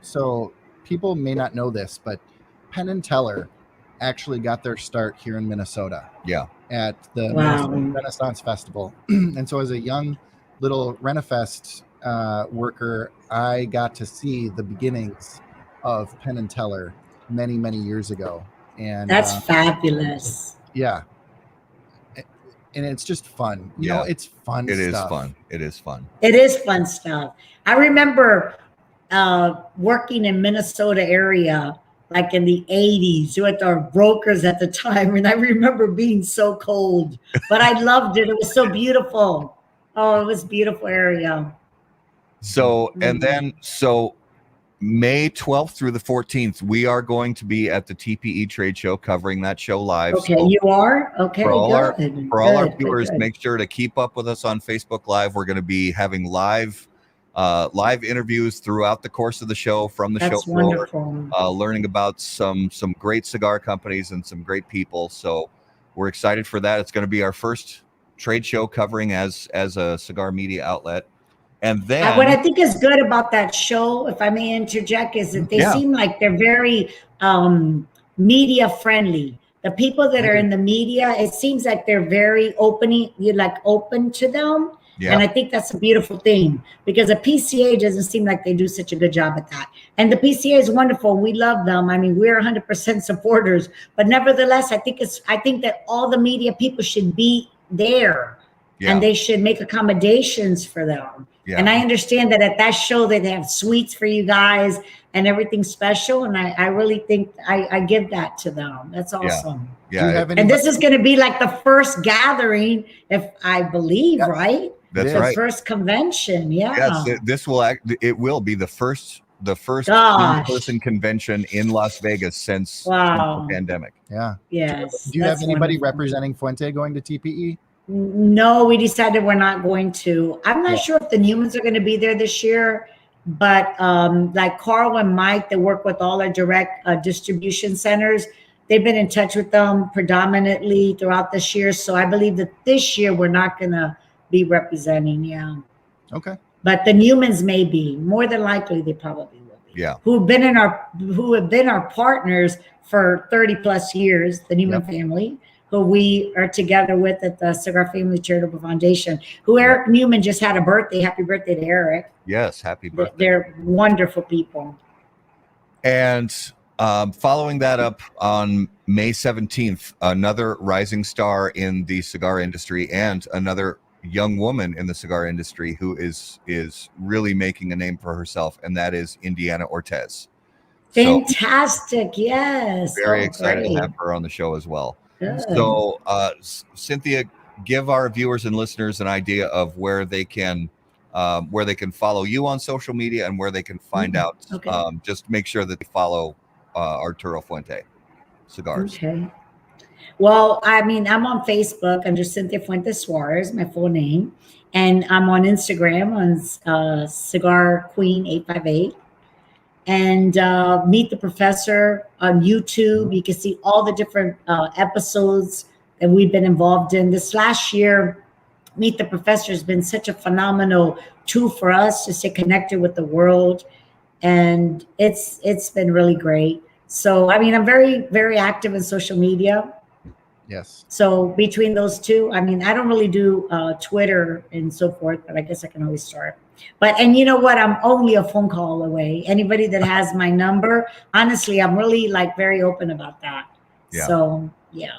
so people may not know this, but Penn and Teller actually got their start here in Minnesota. Yeah. At the Minnesota Renaissance Festival. And so as a young little Renafest worker, I got to see the beginnings of Penn and Teller many, many years ago. And that's fabulous. Yeah. And it's just fun. You know, it's fun stuff. It is fun. It is fun. It is fun stuff. I remember working in Minnesota area like in the 80s with our brokers at the time. And I remember being so cold, but I loved it. It was so beautiful. Oh, it was a beautiful area. So, and then, May 12th through the 14th, we are going to be at the TPE trade show covering that show live. Okay, so you are? Okay, for all good. our Good, viewers, good. make sure to keep up with us on Facebook Live. We're going to be having live interviews throughout the course of the show from the show That's floor, wonderful. learning about some great cigar companies and some great people. So we're excited for that. It's going to be our first trade show covering as a cigar media outlet. And then What I think is good about that show, if I may interject, is that they seem like they're very media friendly. The people that are in the media, it seems like they're very open to them. Yeah. And I think that's a beautiful thing, because the PCA doesn't seem like they do such a good job at that. And the PCA is wonderful. We love them. I mean, we're 100% supporters, but nevertheless, I think that all the media people should be there. Yeah. And they should make accommodations for them. Yeah. And I understand that at that show they have suites for you guys and everything special. And I really think I give that to them. That's awesome. Yeah. Do you have any? And this is going to be like the first gathering, if I believe, right? That's The right. first convention. Yeah. Yes, it will be the first Gosh. in-person convention in Las Vegas since Wow. the pandemic. Yeah. Yes. Do you have that's anybody wonderful. representing Fuente going to TPE? No, we decided we're not going to. I'm not sure if the Newmans are going to be there this year, but like Carl and Mike, that work with all our direct distribution centers, they've been in touch with them predominantly throughout this year. So I believe that this year we're not going to be representing. Yeah. Okay. But the Newmans may be. More than likely, they probably will be. Yeah. Who have been our partners for 30 plus years, the Newman family, who we are together with at the Cigar Family Charitable Foundation, who Eric Newman just had a birthday. Happy birthday to Eric. Yes, happy birthday. They're wonderful people. And following that up on May 17th, another rising star in the cigar industry and another young woman in the cigar industry who is really making a name for herself, and that is Indiana Ortez. Fantastic. So, yes. Very excited to have her on the show as well. Good. So Cynthia, give our viewers and listeners an idea of where they can follow you on social media and where they can find out. Okay. Just make sure that they follow Arturo Fuente Cigars. Okay. Well, I mean, I'm on Facebook under Cynthia Fuente Suarez, my full name, and I'm on Instagram on Cigar Queen 858. And Meet the Professor on YouTube. You can see all the different episodes that we've been involved in. This last year, Meet the Professor has been such a phenomenal tool for us to stay connected with the world. And it's been really great. So, I mean, I'm very, very active in social media. Yes. So between those two, I mean, I don't really do Twitter and so forth, but I guess I can always start. And you know what? I'm only a phone call away. Anybody that has my number, honestly, I'm really like very open about that. Yeah. So, yeah.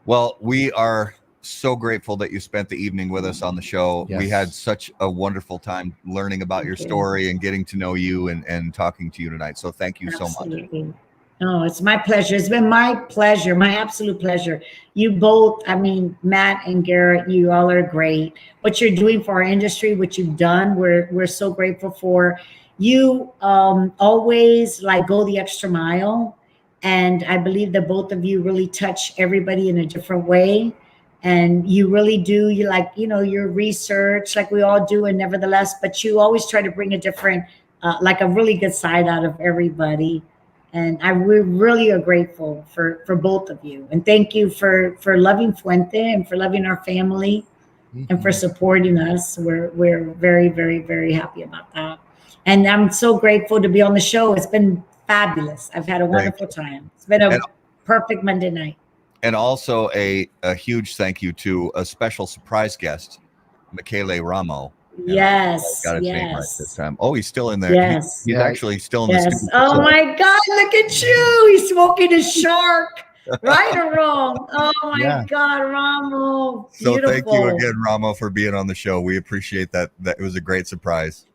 Well, we are so grateful that you spent the evening with us on the show. Yes. We had such a wonderful time learning about your story and getting to know you and talking to you tonight. So thank you so much. No, it's my pleasure. It's been my pleasure, my absolute pleasure. You both, I mean, Matt and Garrett, you all are great. What you're doing for our industry, what you've done, we're so grateful for. You always like go the extra mile. And I believe that both of you really touch everybody in a different way. And you really do, you like, you know, your research like we all do, and nevertheless, but you always try to bring a different, like a really good side out of everybody. And we really are grateful for both of you. And thank you for loving Fuente and for loving our family and for supporting us. We're very, very, very happy about that. And I'm so grateful to be on the show. It's been fabulous. I've had a wonderful time. It's been a perfect Monday night. And also a huge thank you to a special surprise guest, Michele Ramo. Yes. Got his name right this time. Oh, he's still in there. Yes. He's actually still in the studio. Oh my God, look at you. He's smoking a shark. Right or wrong? Oh my God, Ramo. So thank you again, Ramo, for being on the show. We appreciate that. That was a great surprise.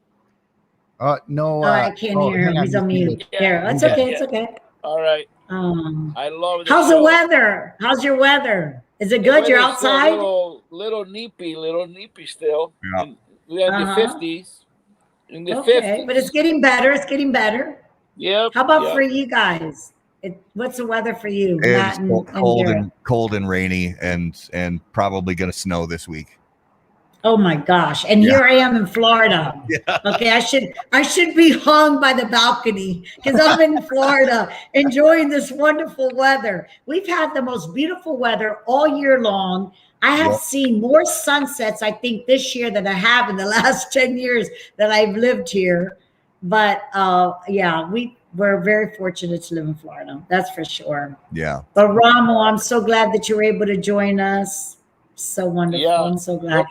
No. I can't hear hang him. on, He's on he's mute. muted. There. It's Yeah. okay. It's okay. All right. Um, I love the how's show. the weather? How's your weather? Is it The good? You're weather's still outside? little nippy still. Yeah. We're in the Uh-huh. 50s. In the Okay, 50s. but it's getting better. It's getting better. Yep. How about yep. for you guys? What's the weather for you? It's Matt and cold Garrett? and cold and rainy and probably going to snow this week. Oh my gosh. And here I am in Florida. Yeah. Okay, I should be hung by the balcony because I'm in Florida enjoying this wonderful weather. We've had the most beautiful weather all year long. I have Yep. seen more sunsets, I think, this year than I have in the last 10 years that I've lived here. But yeah, we're very fortunate to live in Florida. That's for sure. Yeah. But Ramo, I'm so glad that you were able to join us. So wonderful. Yeah. I'm so glad.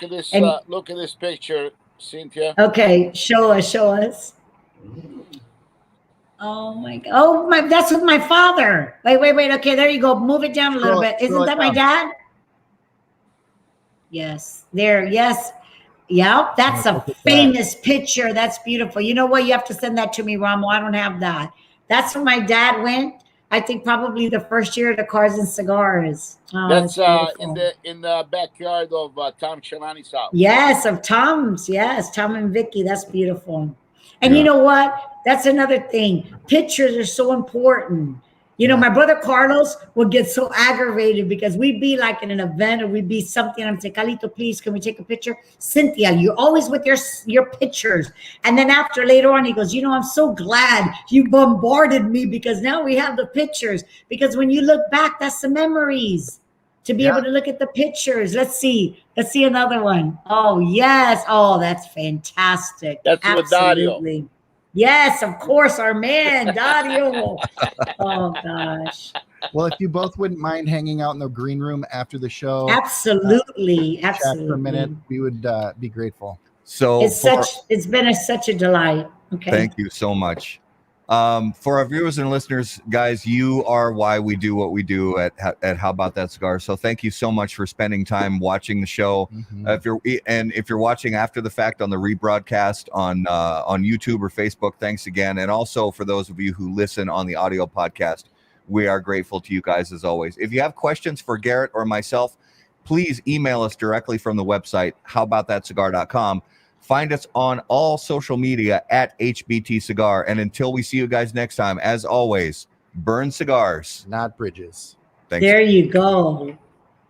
Look at this picture, Cynthia. Okay, show us. Oh my god. Oh my, that's with my father. Wait. Okay, there you go. Move it down a little bit. Isn't that my dad? Yes. There, yes. Yeah, that's a famous picture. That's beautiful. You know what? You have to send that to me, Ramo. I don't have that. That's where my dad went. I think probably the first year of the Cars and Cigars. Oh, That's beautiful. in the backyard of Tom Chelani's house. Yes, of Tom's. Yes, Tom and Vicky. That's beautiful. And Yeah. you know what? That's another thing. Pictures are so important. You know, my brother Carlos would get so aggravated because we'd be like in an event or we'd be something. I'm saying, Calito, please, can we take a picture? Cynthia, you're always with your pictures. And then after later on, he goes, you know, I'm so glad you bombarded me because now we have the pictures. Because when you look back, that's the memories. To be able to look at the pictures. Let's see another one. Oh, yes. Oh, that's fantastic. That's with Dario. Absolutely. Yes, of course, our man, Dario. Oh, gosh. Well, if you both wouldn't mind hanging out in the green room after the show, Absolutely. chat for a minute, we would be grateful. So it's been such a delight. Okay. Thank you so much. For our viewers and listeners, guys, you are why we do what we do at How About That Cigar. So thank you so much for spending time watching the show. Mm-hmm. If you're watching after the fact on the rebroadcast on YouTube or Facebook, thanks again. And also for those of you who listen on the audio podcast, we are grateful to you guys as always. If you have questions for Garrett or myself, please email us directly from the website, howaboutthatcigar.com. Find us on all social media at HBT Cigar. And until we see you guys next time, as always, burn cigars, not bridges. Thanks. There you go.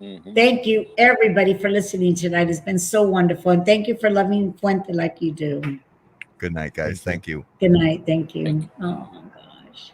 Mm-hmm. Thank you, everybody, for listening tonight. It's been so wonderful. And thank you for loving Fuente like you do. Good night, guys. Thank you. Good night. Thank you. Oh,